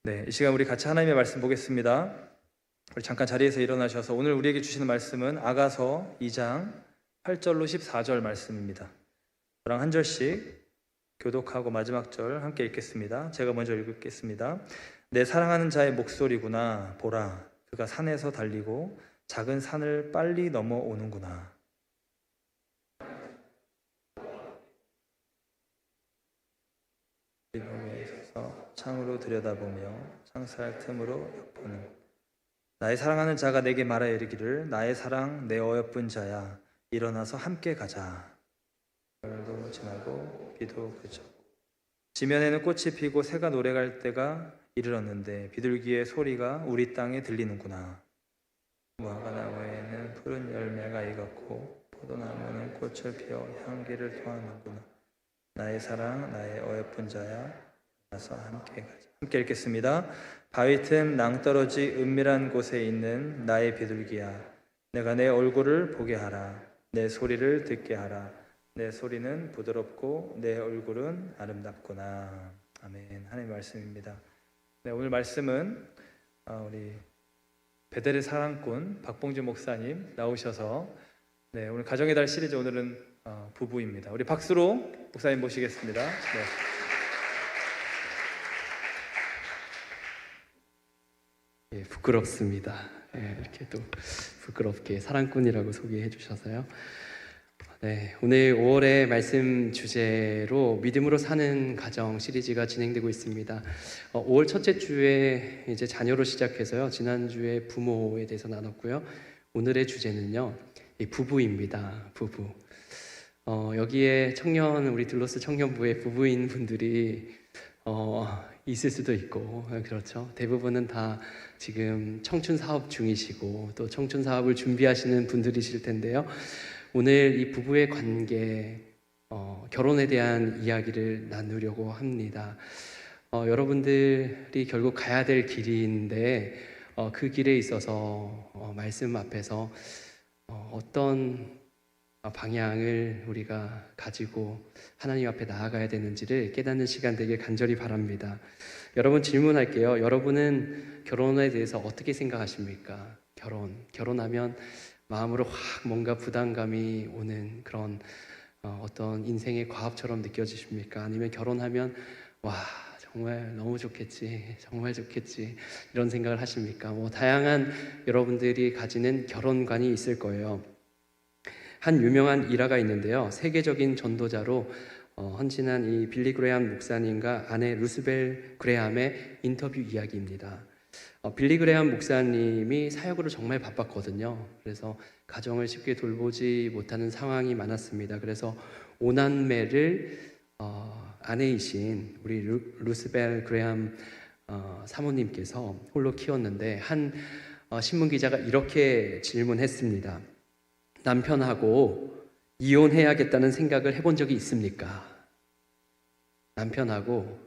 네, 이 시간 우리 같이 하나님의 말씀 보겠습니다. 우리 잠깐 자리에서 일어나셔서 오늘 우리에게 주시는 말씀은 아가서 2장 8절로 14절 말씀입니다. 저랑 한 절씩 교독하고 마지막 절 함께 읽겠습니다. 제가 먼저 읽겠습니다. 내 사랑하는 자의 목소리구나. 보라, 그가 산에서 달리고 작은 산을 빨리 넘어오는구나. 위에 서서 창으로 들여다보며 창살 틈으로 엿보는 나의 사랑하는 자가 내게 말하여 이르기를 나의 사랑 내 어여쁜 자야 일어나서 함께 가자. 가을도 지나고 비도 그쳤고 지면에는 꽃이 피고 새가 노래갈 때가 이르렀는데 비둘기의 소리가 우리 땅에 들리는구나. 무화과 나무에는 푸른 열매가 익었고 포도나무는 꽃을 피워 향기를 토하는구나. 나의 사랑 나의 어여쁜 자야 일어나서 함께 가자. 함께 읽겠습니다. 바위 틈 낭떠러지 은밀한 곳에 있는 나의 비둘기야, 내가 내 얼굴을 보게 하라. 내 소리를 듣게 하라. 내 소리는 부드럽고 내 얼굴은 아름답구나. 아멘. 하나님의 말씀입니다. 네, 오늘 말씀은 우리 베델의 사랑꾼 박봉주 목사님 나오셔서 오늘 가정의 달 시리즈 오늘은 부부입니다. 우리 박수로 목사님 모시겠습니다. 예, 부끄럽습니다. 이렇게 또 부끄럽게 사랑꾼이라고 소개해 주셔서요. 네, 오늘 5월의 말씀 주제로 믿음으로 사는 가정 시리즈가 진행되고 있습니다. 5월 첫째 주에 이제 자녀로 시작해서요. 지난주에 부모에 대해서 나눴고요. 오늘의 주제는요, 부부입니다. 부부. 여기에 우리 들로스 청년부의 부부인 분들이 있을 수도 있고, 그렇죠. 대부분은 다 지금 청춘 사업 중이시고 또 청춘 사업을 준비하시는 분들이실 텐데요. 오늘 이 부부의 관계, 결혼에 대한 이야기를 나누려고 합니다. 여러분들이 결국 가야 될 길인데 그 길에 있어서 말씀 앞에서 어떤 방향을 우리가 가지고 하나님 앞에 나아가야 되는지를 깨닫는 시간 되길 간절히 바랍니다. 여러분 질문할게요. 여러분은 결혼에 대해서 어떻게 생각하십니까? 결혼하면 마음으로 확 뭔가 부담감이 오는 그런 어떤 인생의 과업처럼 느껴지십니까? 아니면 결혼하면 와 정말 너무 좋겠지, 정말 좋겠지 이런 생각을 하십니까? 다양한 여러분들이 가지는 결혼관이 있을 거예요. 한 유명한 일화가 있는데요. 세계적인 전도자로 헌신한 이 빌리 그레함 목사님과 아내 루스벨 그레함의 인터뷰 이야기입니다. 빌리 그레함 목사님이 사역으로 정말 바빴거든요. 그래서 가정을 쉽게 돌보지 못하는 상황이 많았습니다. 그래서 5남매를 아내이신 우리 루스벨 그레함 사모님께서 홀로 키웠는데 한 신문기자가 이렇게 질문했습니다. 남편하고 이혼해야겠다는 생각을 해본 적이 있습니까? 남편하고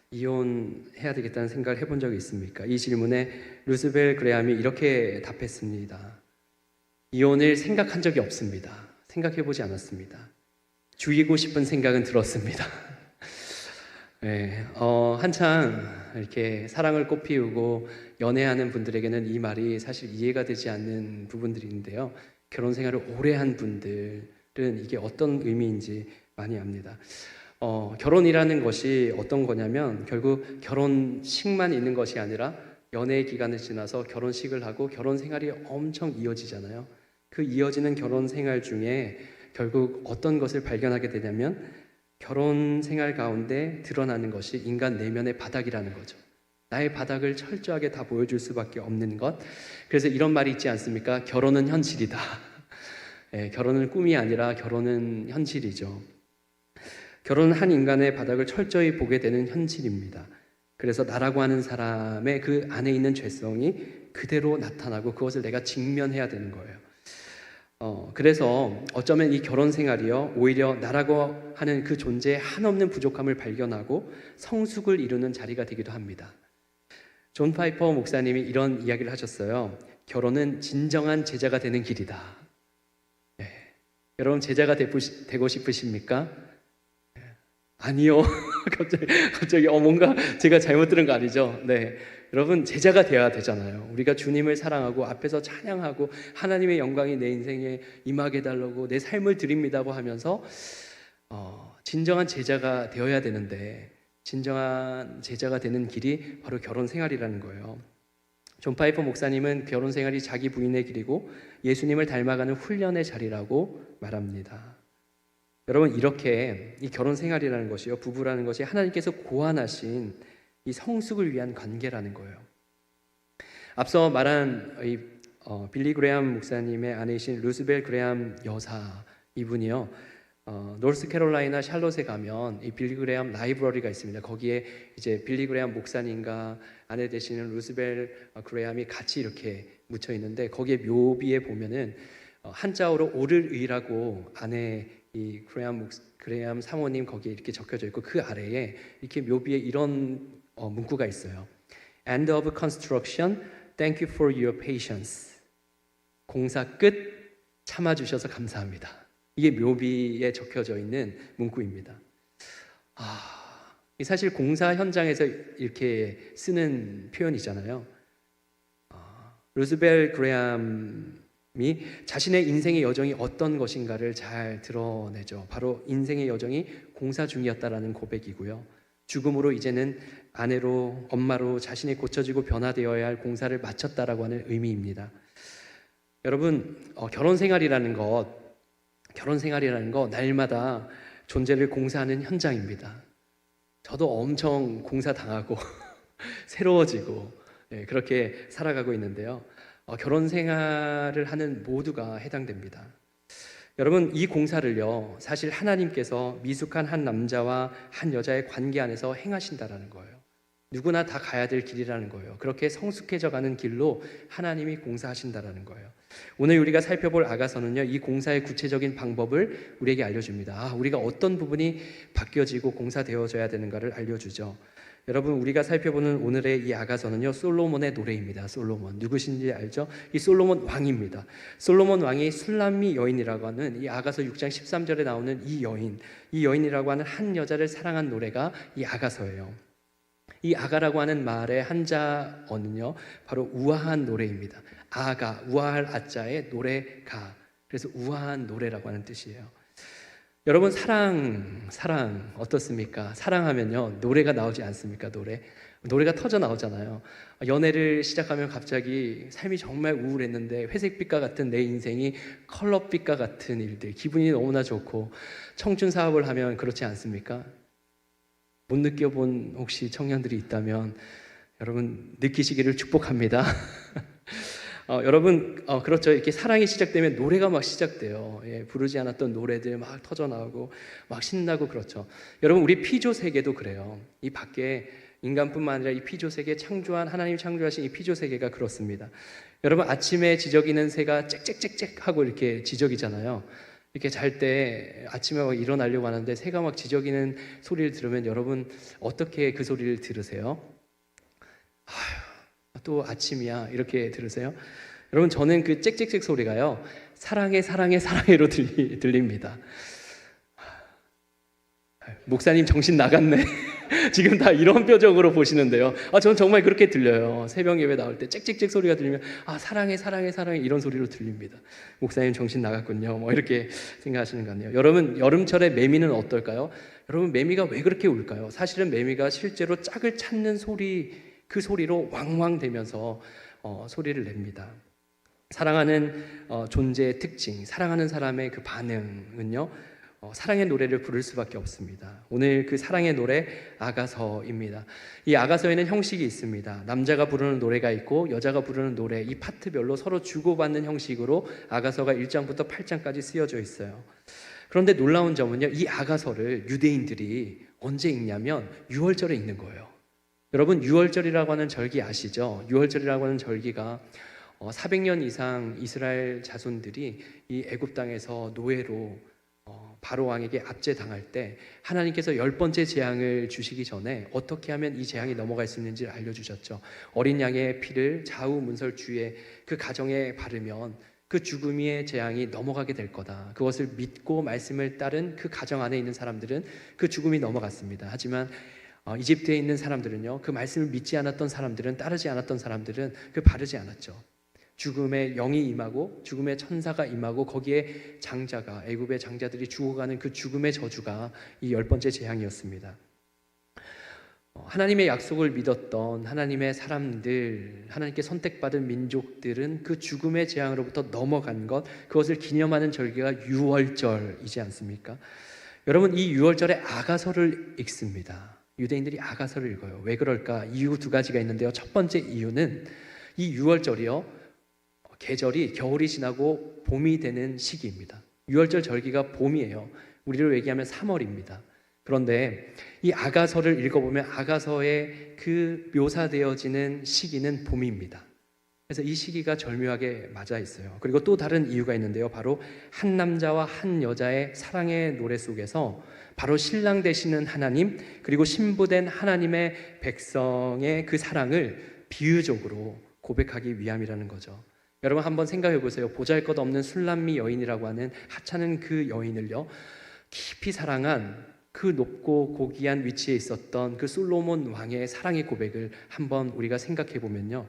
이혼해야 되겠다는 생각을 해본 적이 있습니까? 이 질문에 루스벨 그레함이 이렇게 답했습니다. 이혼을 생각한 적이 없습니다. 생각해보지 않았습니다. 죽이고 싶은 생각은 들었습니다. 네, 한창 이렇게 사랑을 꽃피우고 연애하는 분들에게는 이 말이 사실 이해가 되지 않는 부분들인데요. 결혼 생활을 오래 한 분들은 이게 어떤 의미인지 많이 압니다. 결혼이라는 것이 어떤 거냐면 결국 결혼식만 있는 것이 아니라 연애 기간을 지나서 결혼식을 하고 결혼 생활이 엄청 이어지잖아요. 그 이어지는 결혼 생활 중에 결국 어떤 것을 발견하게 되냐면 결혼 생활 가운데 드러나는 것이 인간 내면의 바닥이라는 거죠. 나의 바닥을 철저하게 다 보여줄 수밖에 없는 것. 그래서 이런 말이 있지 않습니까? 결혼은 현실이다. 네, 결혼은 꿈이 아니라 결혼은 현실이죠. 결혼은 한 인간의 바닥을 철저히 보게 되는 현실입니다. 그래서 나라고 하는 사람의 그 안에 있는 죄성이 그대로 나타나고 그것을 내가 직면해야 되는 거예요. 그래서 어쩌면 이 결혼 생활이요, 오히려 나라고 하는 그 존재의 한없는 부족함을 발견하고 성숙을 이루는 자리가 되기도 합니다. 존 파이퍼 목사님이 이런 이야기를 하셨어요. 결혼은 진정한 제자가 되는 길이다. 네. 여러분 제자가 되고 싶으십니까? 아니요. 갑자기 뭔가 제가 잘못 들은 거 아니죠? 네. 여러분, 제자가 되어야 되잖아요. 우리가 주님을 사랑하고 앞에서 찬양하고 하나님의 영광이 내 인생에 임하게 달라고 내 삶을 드립니다고 하면서 진정한 제자가 되어야 되는데, 진정한 제자가 되는 길이 바로 결혼 생활이라는 거예요. 존 파이퍼 목사님은 결혼 생활이 자기 부인의 길이고 예수님을 닮아가는 훈련의 자리라고 말합니다. 여러분, 이렇게 이 결혼 생활이라는 것이요, 부부라는 것이 하나님께서 고안하신 이 성숙을 위한 관계라는 거예요. 앞서 말한 빌리 그레함 목사님의 아내이신 루스벨 그레함 여사, 이분이요, 노스캐롤라이나 샬롯에 가면 이 빌리 그레함 라이브러리가 있습니다. 거기에 이제 빌리 그레함 목사님과 아내 되시는 루스벨 그레함이 같이 이렇게 묻혀 있는데, 거기에 묘비에 보면은 한자어로 오를 의라고 아내 이 그레함 사모님 거기에 이렇게 적혀져 있고, 그 아래에 이렇게 묘비에 이런 문구가 있어요. End of construction. Thank you for your patience. 공사 끝. 참아주셔서 감사합니다. 이게 묘비에 적혀져 있는 문구입니다. 사실 공사 현장에서 이렇게 쓰는 표현이잖아요. 루스벨 그레함이 자신의 인생의 여정이 어떤 것인가를 잘 드러내죠. 바로 인생의 여정이 공사 중이었다라는 고백이고요. 죽음으로 이제는 아내로, 엄마로 자신이 고쳐지고 변화되어야 할 공사를 마쳤다라고 하는 의미입니다. 여러분, 결혼 생활이라는 것 날마다 존재를 공사하는 현장입니다. 저도 엄청 공사 당하고 새로워지고 그렇게 살아가고 있는데요. 결혼 생활을 하는 모두가 해당됩니다. 여러분, 이 공사를요, 사실 하나님께서 미숙한 한 남자와 한 여자의 관계 안에서 행하신다라는 거예요. 누구나 다 가야 될 길이라는 거예요. 그렇게 성숙해져 가는 길로 하나님이 공사하신다라는 거예요. 오늘 우리가 살펴볼 아가서는요, 이 공사의 구체적인 방법을 우리에게 알려줍니다. 우리가 어떤 부분이 바뀌어지고 공사되어져야 되는가를 알려주죠. 여러분, 우리가 살펴보는 오늘의 이 아가서는요, 솔로몬의 노래입니다. 솔로몬, 누구신지 알죠? 이 솔로몬 왕입니다. 솔로몬 왕이 술람미 여인이라고 하는 이 아가서 6장 13절에 나오는 이 여인이라고 하는 한 여자를 사랑한 노래가 이 아가서예요. 이 아가라고 하는 말의 한자어는요, 바로 우아한 노래입니다. 아가, 우아할 아자에 노래가, 그래서 우아한 노래라고 하는 뜻이에요. 여러분, 사랑 어떻습니까? 사랑하면요, 노래가 나오지 않습니까? 노래가 터져 나오잖아요. 연애를 시작하면 갑자기 삶이 정말 우울했는데 회색빛과 같은 내 인생이 컬러빛과 같은 일들, 기분이 너무나 좋고, 청춘 사업을 하면 그렇지 않습니까? 못 느껴본 혹시 청년들이 있다면 여러분, 느끼시기를 축복합니다. 여러분, 그렇죠. 이렇게 사랑이 시작되면 노래가 막 시작돼요. 부르지 않았던 노래들 막 터져 나오고 막 신나고 그렇죠. 여러분, 우리 피조 세계도 그래요. 이 밖에 인간뿐만 아니라 이 피조 세계 하나님 창조하신 이 피조 세계가 그렇습니다. 여러분, 아침에 지저귀는 새가 짹짹짹짹 하고 이렇게 지저귀잖아요. 이렇게 잘 때 아침에 막 일어나려고 하는데 새가 막 지저귀는 소리를 들으면 여러분 어떻게 그 소리를 들으세요? 또 아침이야 이렇게 들으세요? 여러분, 저는 그 짹짹짹 소리가요, 사랑해 사랑해 사랑해로 들립니다. 목사님 정신 나갔네. 지금 다 이런 표정으로 보시는데요. 저는 정말 그렇게 들려요. 새벽 예배 나올 때 짹짹짹 소리가 들리면 사랑해 사랑해 사랑해 이런 소리로 들립니다. 목사님 정신 나갔군요. 뭐 이렇게 생각하시는 것 같네요. 여러분, 여름철에 매미는 어떨까요? 여러분, 매미가 왜 그렇게 울까요? 사실은 매미가 실제로 짝을 찾는 소리, 그 소리로 왕왕대면서 소리를 냅니다. 사랑하는 존재의 특징, 사랑하는 사람의 그 반응은요, 사랑의 노래를 부를 수밖에 없습니다. 오늘 그 사랑의 노래 아가서입니다. 이 아가서에는 형식이 있습니다. 남자가 부르는 노래가 있고 여자가 부르는 노래, 이 파트별로 서로 주고받는 형식으로 아가서가 1장부터 8장까지 쓰여져 있어요. 그런데 놀라운 점은요, 이 아가서를 유대인들이 언제 읽냐면 6월절에 읽는 거예요. 여러분, 6월절이라고 하는 절기 아시죠? 6월절이라고 하는 절기가 400년 이상 이스라엘 자손들이 이 애굽 땅에서 노예로 바로 왕에게 압제당할 때 하나님께서 10번째 재앙을 주시기 전에 어떻게 하면 이 재앙이 넘어갈 수 있는지 알려주셨죠. 어린 양의 피를 좌우 문설 주에 그 가정에 바르면 그 죽음의 재앙이 넘어가게 될 거다. 그것을 믿고 말씀을 따른 그 가정 안에 있는 사람들은 그 죽음이 넘어갔습니다. 하지만 이집트에 있는 사람들은요, 그 말씀을 믿지 않았던 사람들은, 따르지 않았던 사람들은 그 바르지 않았죠. 죽음의 영이 임하고 죽음의 천사가 임하고 거기에 장자가, 애굽의 장자들이 죽어가는 그 죽음의 저주가 이 10번째 재앙이었습니다. 하나님의 약속을 믿었던 하나님의 사람들, 하나님께 선택받은 민족들은 그 죽음의 재앙으로부터 넘어간 것, 그것을 기념하는 절기가 유월절이지 않습니까? 여러분, 이 유월절에 아가서를 읽습니다. 유대인들이 아가서를 읽어요. 왜 그럴까? 이유 두 가지가 있는데요. 첫 번째 이유는 이 유월절이요, 계절이 겨울이 지나고 봄이 되는 시기입니다. 유월절 절기가 봄이에요. 우리로 얘기하면 3월입니다. 그런데 이 아가서를 읽어보면 아가서에 그 묘사되어지는 시기는 봄입니다. 그래서 이 시기가 절묘하게 맞아 있어요. 그리고 또 다른 이유가 있는데요. 바로 한 남자와 한 여자의 사랑의 노래 속에서 바로 신랑 되시는 하나님, 그리고 신부된 하나님의 백성의 그 사랑을 비유적으로 고백하기 위함이라는 거죠. 여러분 한번 생각해 보세요. 보잘것없는 술람미 여인이라고 하는 하찮은 그 여인을요, 깊이 사랑한 그 높고 고귀한 위치에 있었던 그 솔로몬 왕의 사랑의 고백을 한번 우리가 생각해 보면요,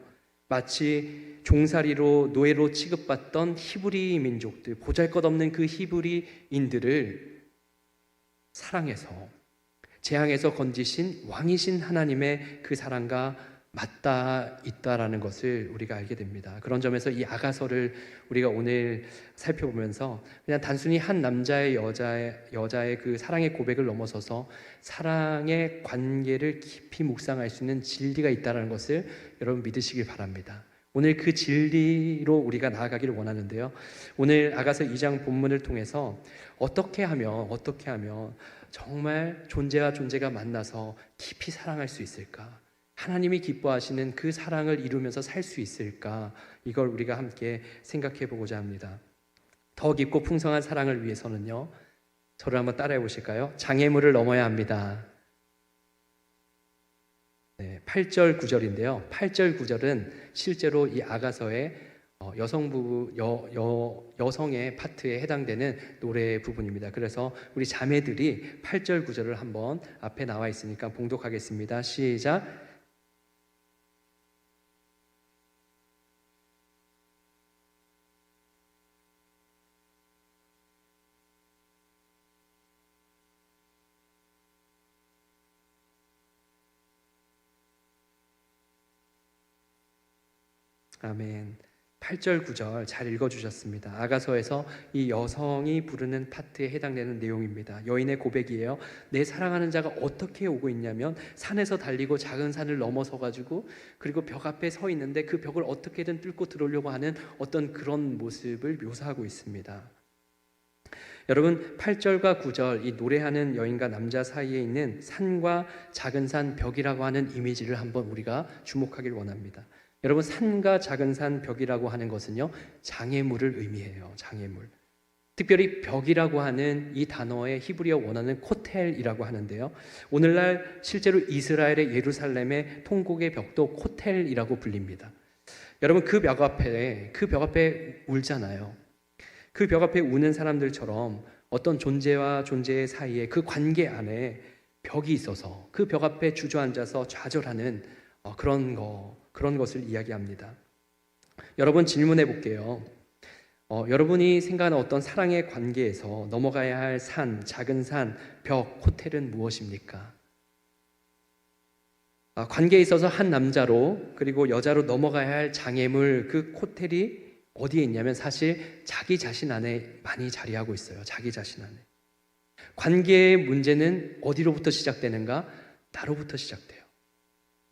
마치 종살이로 노예로 취급받던 히브리 민족들, 보잘것없는 그 히브리인들을 사랑해서 재앙에서 건지신 왕이신 하나님의 그 사랑과 맞닿아 있다라는 것을 우리가 알게 됩니다. 그런 점에서 이 아가서를 우리가 오늘 살펴보면서 그냥 단순히 한 남자의 여자의 그 사랑의 고백을 넘어서서 사랑의 관계를 깊이 묵상할 수 있는 진리가 있다는 것을 여러분 믿으시길 바랍니다. 오늘 그 진리로 우리가 나아가기를 원하는데요. 오늘 아가서 2장 본문을 통해서 어떻게 하면 정말 존재와 존재가 만나서 깊이 사랑할 수 있을까? 하나님이 기뻐하시는 그 사랑을 이루면서 살 수 있을까? 이걸 우리가 함께 생각해 보고자 합니다. 더 깊고 풍성한 사랑을 위해서는요, 저를 한번 따라해 보실까요? 장애물을 넘어야 합니다. 네, 8절 9절인데요. 8절 9절은 실제로 이 아가서의 여성의 파트에 해당되는 노래 부분입니다. 그래서 우리 자매들이 8절 9절을 한번 앞에 나와 있으니까 봉독하겠습니다. 시작. 아멘. 8절 9절 잘 읽어주셨습니다. 아가서에서 이 여성이 부르는 파트에 해당되는 내용입니다. 여인의 고백이에요. 내 사랑하는 자가 어떻게 오고 있냐면 산에서 달리고 작은 산을 넘어서 가지고 그리고 벽 앞에 서 있는데 그 벽을 어떻게든 뚫고 들어오려고 하는 어떤 그런 모습을 묘사하고 있습니다. 여러분 8절과 9절 이 노래하는 여인과 남자 사이에 있는 산과 작은 산 벽이라고 하는 이미지를 한번 우리가 주목하길 원합니다. 여러분 산과 작은 산 벽이라고 하는 것은요, 장애물을 의미해요. 장애물. 특별히 벽이라고 하는 이 단어의 히브리어 원어는 코텔이라고 하는데요, 오늘날 실제로 이스라엘의 예루살렘의 통곡의 벽도 코텔이라고 불립니다. 여러분 그 벽 앞에 울잖아요. 그 벽 앞에 우는 사람들처럼 어떤 존재와 존재의 사이에 그 관계 안에 벽이 있어서 그 벽 앞에 주저앉아서 좌절하는 그런 것을 이야기합니다. 여러분 질문해 볼게요. 여러분이 생각하는 어떤 사랑의 관계에서 넘어가야 할 산, 작은 산, 벽, 호텔은 무엇입니까? 관계에 있어서 한 남자로 그리고 여자로 넘어가야 할 장애물, 그 호텔이 어디에 있냐면 사실 자기 자신 안에 많이 자리하고 있어요. 자기 자신 안에. 관계의 문제는 어디로부터 시작되는가? 나로부터 시작돼요.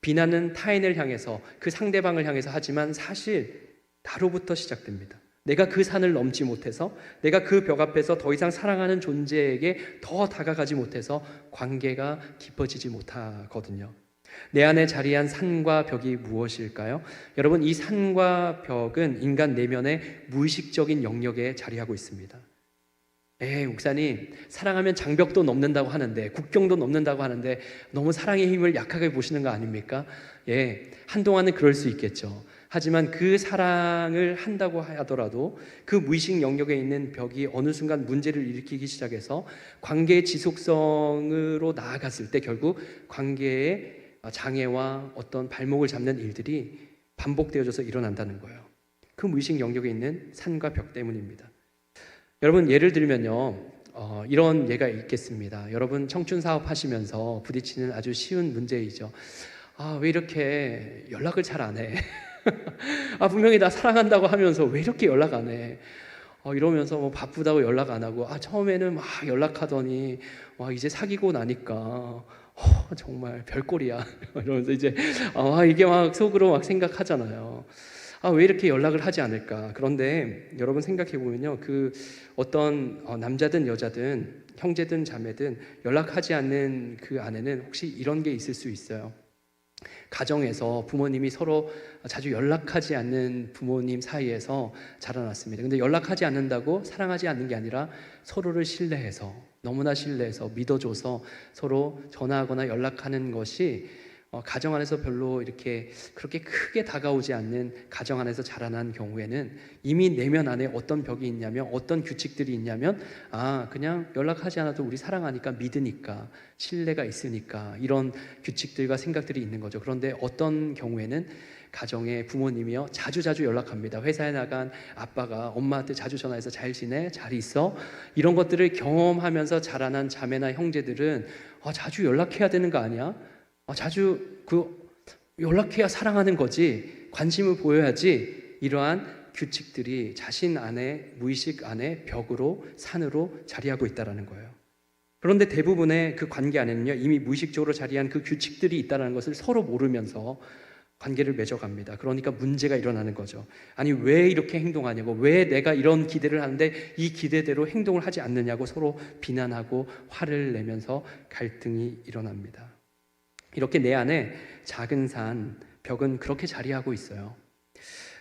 비난은 타인을 향해서, 그 상대방을 향해서 하지만 사실 나로부터 시작됩니다. 내가 그 산을 넘지 못해서, 내가 그 벽 앞에서 더 이상 사랑하는 존재에게 더 다가가지 못해서 관계가 깊어지지 못하거든요. 내 안에 자리한 산과 벽이 무엇일까요? 여러분 이 산과 벽은 인간 내면의 무의식적인 영역에 자리하고 있습니다. 목사님, 사랑하면 장벽도 넘는다고 하는데, 국경도 넘는다고 하는데 너무 사랑의 힘을 약하게 보시는 거 아닙니까? 한동안은 그럴 수 있겠죠. 하지만 그 사랑을 한다고 하더라도 그 무의식 영역에 있는 벽이 어느 순간 문제를 일으키기 시작해서 관계의 지속성으로 나아갔을 때 결국 관계의 장애와 어떤 발목을 잡는 일들이 반복되어져서 일어난다는 거예요. 그 무의식 영역에 있는 산과 벽 때문입니다. 여러분, 예를 들면요, 이런 예가 있겠습니다. 여러분, 청춘 사업 하시면서 부딪히는 아주 쉬운 문제이죠. 왜 이렇게 연락을 잘 안 해? 분명히 나 사랑한다고 하면서 왜 이렇게 연락 안 해? 이러면서 뭐 바쁘다고 연락 안 하고, 처음에는 막 연락하더니, 이제 사귀고 나니까, 정말 별꼴이야. 이러면서 이제, 이게 막 속으로 막 생각하잖아요. 왜 이렇게 연락을 하지 않을까? 그런데 여러분 생각해 보면요, 그 어떤 남자든 여자든 형제든 자매든 연락하지 않는 그 안에는 혹시 이런 게 있을 수 있어요. 가정에서 부모님이 서로 자주 연락하지 않는 부모님 사이에서 자라났습니다. 근데 연락하지 않는다고 사랑하지 않는 게 아니라 서로를 신뢰해서, 너무나 신뢰해서 믿어줘서 서로 전화하거나 연락하는 것이 가정 안에서 별로 이렇게 그렇게 크게 다가오지 않는 가정 안에서 자라난 경우에는 이미 내면 안에 어떤 벽이 있냐면, 어떤 규칙들이 있냐면, 그냥 연락하지 않아도 우리 사랑하니까, 믿으니까, 신뢰가 있으니까, 이런 규칙들과 생각들이 있는 거죠. 그런데 어떤 경우에는 가정의 부모님이요, 자주자주 연락합니다. 회사에 나간 아빠가 엄마한테 자주 전화해서 잘 지내? 잘 있어? 이런 것들을 경험하면서 자라난 자매나 형제들은 자주 연락해야 되는 거 아니야? 자주 연락해야 사랑하는 거지, 관심을 보여야지, 이러한 규칙들이 자신 안에, 무의식 안에 벽으로, 산으로 자리하고 있다는 거예요. 그런데 대부분의 그 관계 안에는요, 이미 무의식적으로 자리한 그 규칙들이 있다는 것을 서로 모르면서 관계를 맺어갑니다. 그러니까 문제가 일어나는 거죠. 아니, 왜 이렇게 행동하냐고, 왜 내가 이런 기대를 하는데 이 기대대로 행동을 하지 않느냐고 서로 비난하고 화를 내면서 갈등이 일어납니다. 이렇게 내 안에 작은 산, 벽은 그렇게 자리하고 있어요.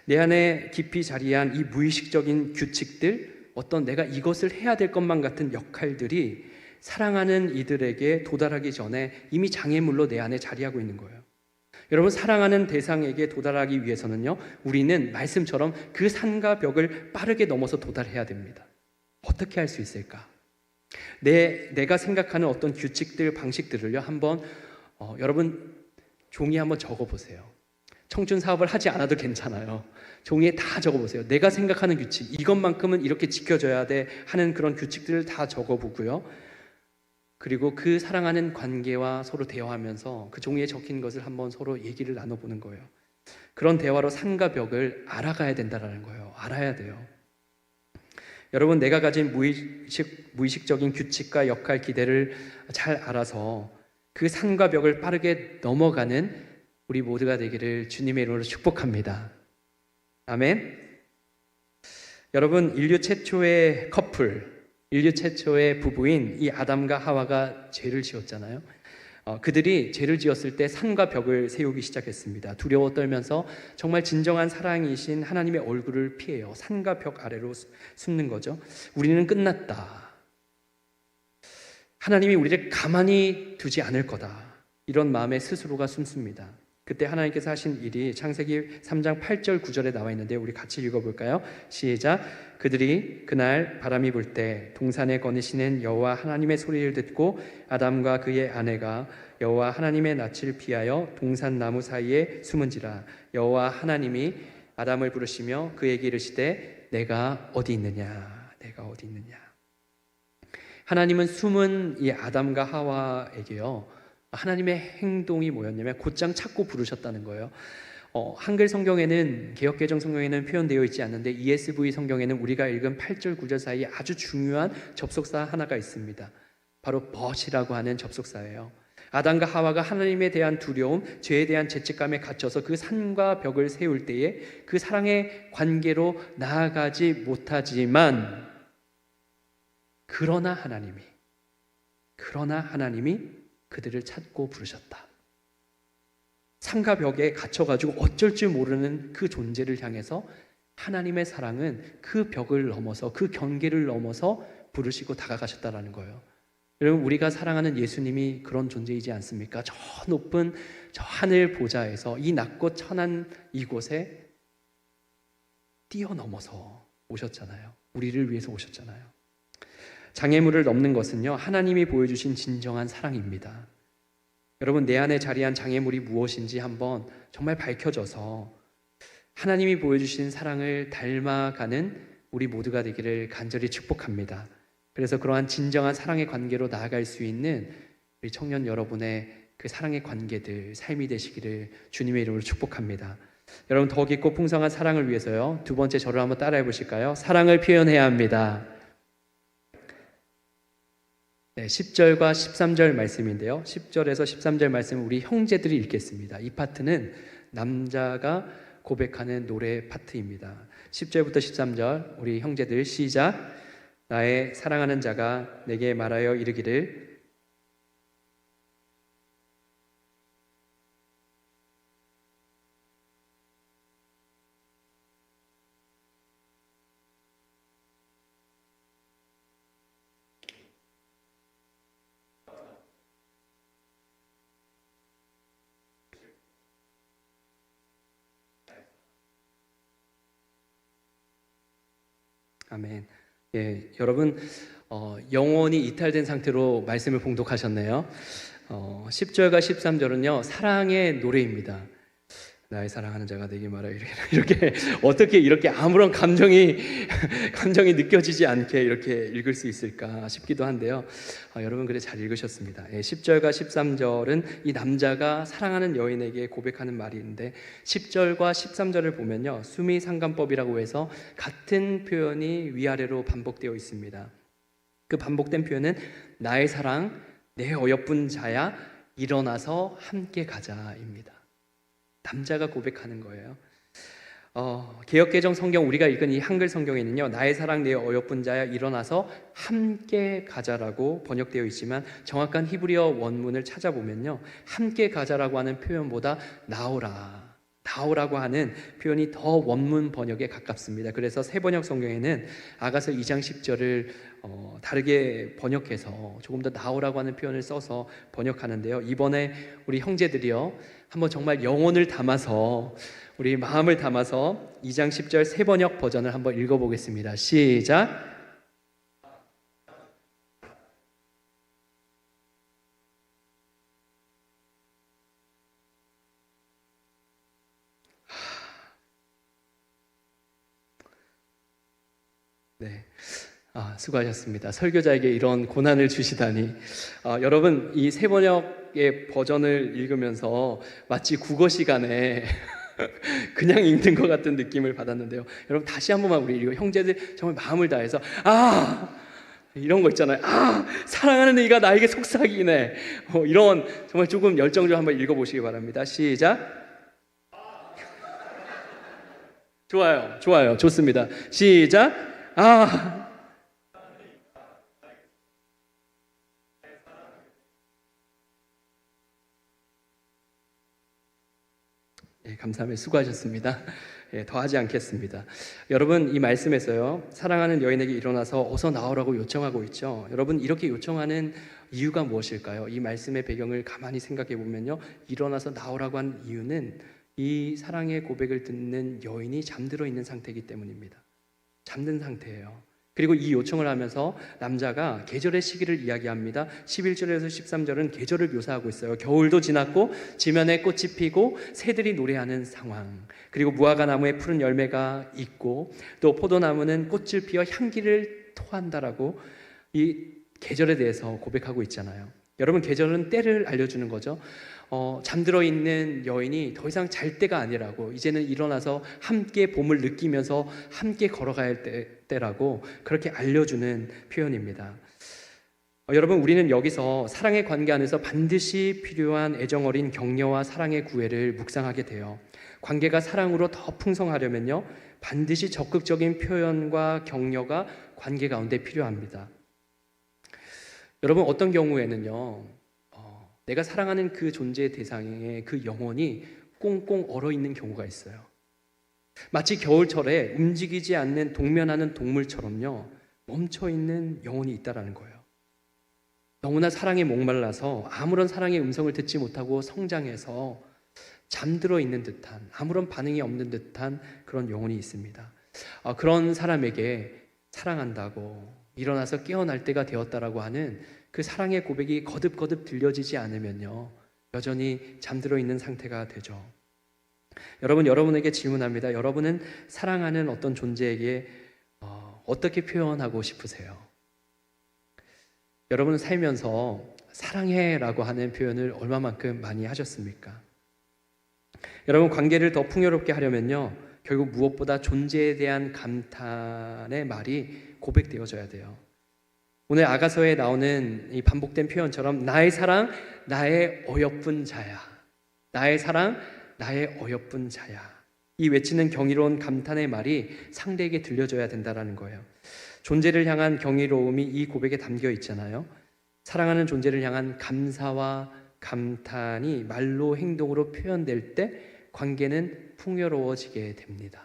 내 안에 깊이 자리한 이 무의식적인 규칙들, 어떤 내가 이것을 해야 될 것만 같은 역할들이 사랑하는 이들에게 도달하기 전에 이미 장애물로 내 안에 자리하고 있는 거예요. 여러분, 사랑하는 대상에게 도달하기 위해서는요, 우리는 말씀처럼 그 산과 벽을 빠르게 넘어서 도달해야 됩니다. 어떻게 할 수 있을까? 내가 생각하는 어떤 규칙들, 방식들을요, 한번 여러분 종이에 한번 적어보세요. 청춘 사업을 하지 않아도 괜찮아요. 종이에 다 적어보세요. 내가 생각하는 규칙, 이것만큼은 이렇게 지켜줘야 돼 하는 그런 규칙들을 다 적어보고요. 그리고 그 사랑하는 관계와 서로 대화하면서 그 종이에 적힌 것을 한번 서로 얘기를 나눠보는 거예요. 그런 대화로 산과 벽을 알아가야 된다는 거예요. 알아야 돼요. 여러분, 내가 가진 무의식적인 규칙과 역할, 기대를 잘 알아서 그 산과 벽을 빠르게 넘어가는 우리 모두가 되기를 주님의 이름으로 축복합니다. 아멘. 여러분, 인류 최초의 커플, 인류 최초의 부부인 이 아담과 하와가 죄를 지었잖아요. 그들이 죄를 지었을 때 산과 벽을 세우기 시작했습니다. 두려워 떨면서 정말 진정한 사랑이신 하나님의 얼굴을 피해요. 산과 벽 아래로 숨는 거죠. 우리는 끝났다. 하나님이 우리를 가만히 두지 않을 거다. 이런 마음에 스스로가 숨습니다. 그때 하나님께서 하신 일이 창세기 3장 8절 9절에 나와 있는데 우리 같이 읽어볼까요? 시작. 그들이 그날 바람이 불 때 동산에 거니시는 여호와 하나님의 소리를 듣고 아담과 그의 아내가 여호와 하나님의 낯을 피하여 동산 나무 사이에 숨은지라. 여호와 하나님이 아담을 부르시며 그에게 이르시되 내가 어디 있느냐, 내가 어디 있느냐. 하나님은 숨은 이 아담과 하와에게요, 하나님의 행동이 뭐였냐면 곧장 찾고 부르셨다는 거예요. 한글 성경에는, 개역개정 성경에는 표현되어 있지 않는데 ESV 성경에는 우리가 읽은 8절 9절 사이에 아주 중요한 접속사 하나가 있습니다. 바로 but이라고 하는 접속사예요. 아담과 하와가 하나님에 대한 두려움, 죄에 대한 죄책감에 갇혀서 그 산과 벽을 세울 때에 그 사랑의 관계로 나아가지 못하지만, 그러나 하나님이 그들을 찾고 부르셨다. 산과 벽에 갇혀가지고 어쩔 줄 모르는 그 존재를 향해서 하나님의 사랑은 그 벽을 넘어서, 그 경계를 넘어서 부르시고 다가가셨다라는 거예요. 여러분, 우리가 사랑하는 예수님이 그런 존재이지 않습니까? 저 높은 저 하늘 보좌에서 이 낮고 천한 이곳에 뛰어넘어서 오셨잖아요. 우리를 위해서 오셨잖아요. 장애물을 넘는 것은요, 하나님이 보여주신 진정한 사랑입니다. 여러분, 내 안에 자리한 장애물이 무엇인지 한번 정말 밝혀져서 하나님이 보여주신 사랑을 닮아가는 우리 모두가 되기를 간절히 축복합니다. 그래서 그러한 진정한 사랑의 관계로 나아갈 수 있는 우리 청년 여러분의 그 사랑의 관계들, 삶이 되시기를 주님의 이름으로 축복합니다. 여러분, 더 깊고 풍성한 사랑을 위해서요, 두 번째 저를 한번 따라해 보실까요? 사랑을 표현해야 합니다. 네, 10절과 13절 말씀인데요, 10절에서 13절 말씀을 우리 형제들이 읽겠습니다. 이 파트는 남자가 고백하는 노래 파트입니다. 10절부터 13절 우리 형제들 시작. 나의 사랑하는 자가 내게 말하여 이르기를 아멘. 예, 여러분, 영혼이 이탈된 상태로 말씀을 봉독하셨네요. 10절과 13절은요, 사랑의 노래입니다. 나의 사랑하는 자가 내게 말하여 이렇게 어떻게 이렇게 아무런 감정이 느껴지지 않게 이렇게 읽을 수 있을까 싶기도 한데요. 여러분, 그래 잘 읽으셨습니다. 10절과 13절은 이 남자가 사랑하는 여인에게 고백하는 말인데 10절과 13절을 보면요, 수미상관법이라고 해서 같은 표현이 위아래로 반복되어 있습니다. 그 반복된 표현은 나의 사랑, 내 어여쁜 자야, 일어나서 함께 가자입니다. 남자가 고백하는 거예요. 개역개정 성경 우리가 읽은 이 한글 성경에는요, 나의 사랑 내 어여쁜 자야 일어나서 함께 가자라고 번역되어 있지만 정확한 히브리어 원문을 찾아보면요, 함께 가자라고 하는 표현보다 나오라고 하는 표현이 더 원문 번역에 가깝습니다. 그래서 새번역 성경에는 아가서 2장 10절을 다르게 번역해서 조금 더 나오라고 하는 표현을 써서 번역하는데요, 이번에 우리 형제들이요, 한번 정말 영혼을 담아서 우리 마음을 담아서 2장 10절 새번역 버전을 한번 읽어보겠습니다. 시작. 네, 수고하셨습니다. 설교자에게 이런 고난을 주시다니. 여러분, 이 새번역의 버전을 읽으면서 마치 국어 시간에 그냥 읽는 것 같은 느낌을 받았는데요, 여러분 다시 한 번만 우리 형제들 정말 마음을 다해서 이런 거 있잖아요. 사랑하는 이가 나에게 속삭이네. 이런 정말 조금 열정적으로 한번 읽어보시기 바랍니다. 시작. 좋아요. 좋습니다. 시작. 감사합니다. 수고하셨습니다. 더 하지 않겠습니다. 여러분, 이 말씀에서요, 사랑하는 여인에게 일어나서 어서 나오라고 요청하고 있죠. 여러분, 이렇게 요청하는 이유가 무엇일까요? 이 말씀의 배경을 가만히 생각해 보면요, 일어나서 나오라고 한 이유는 이 사랑의 고백을 듣는 여인이 잠들어 있는 상태이기 때문입니다. 잠든 상태예요. 그리고 이 요청을 하면서 남자가 계절의 시기를 이야기합니다. 11절에서 13절은 계절을 묘사하고 있어요. 겨울도 지났고 지면에 꽃이 피고 새들이 노래하는 상황, 그리고 무화과 나무에 푸른 열매가 있고 또 포도나무는 꽃을 피워 향기를 토한다라고 이 계절에 대해서 고백하고 있잖아요. 여러분, 계절은 때를 알려주는 거죠. 잠들어 있는 여인이 더 이상 잘 때가 아니라고, 이제는 일어나서 함께 봄을 느끼면서 함께 걸어가야 할 때라고 그렇게 알려주는 표현입니다. 여러분, 우리는 여기서 사랑의 관계 안에서 반드시 필요한 애정어린 격려와 사랑의 구애를 묵상하게 돼요. 관계가 사랑으로 더 풍성하려면요, 반드시 적극적인 표현과 격려가 관계 가운데 필요합니다. 여러분, 어떤 경우에는요, 내가 사랑하는 그 존재의 대상에 그 영혼이 꽁꽁 얼어있는 경우가 있어요. 마치 겨울철에 움직이지 않는 동면하는 동물처럼요, 멈춰 있는 영혼이 있다라는 거예요. 너무나 사랑에 목말라서 아무런 사랑의 음성을 듣지 못하고 성장해서 잠들어 있는 듯한, 아무런 반응이 없는 듯한 그런 영혼이 있습니다. 그런 사람에게 사랑한다고 일어나서 깨어날 때가 되었다라고 하는 그 사랑의 고백이 거듭거듭 들려지지 않으면요, 여전히 잠들어 있는 상태가 되죠. 여러분에게 질문합니다. 여러분은 사랑하는 어떤 존재에게 어떻게 표현하고 싶으세요? 여러분은 살면서 사랑해라고 하는 표현을 얼마만큼 많이 하셨습니까? 여러분, 관계를 더 풍요롭게 하려면요, 결국 무엇보다 존재에 대한 감탄의 말이 고백되어져야 돼요. 오늘 아가서에 나오는 이 반복된 표현처럼 나의 사랑, 나의 어여쁜 자야. 나의 사랑, 나의 어여쁜 자야. 이 외치는 경이로운 감탄의 말이 상대에게 들려줘야 된다는 거예요. 존재를 향한 경이로움이 이 고백에 담겨 있잖아요. 사랑하는 존재를 향한 감사와 감탄이 말로 행동으로 표현될 때 관계는 풍요로워지게 됩니다.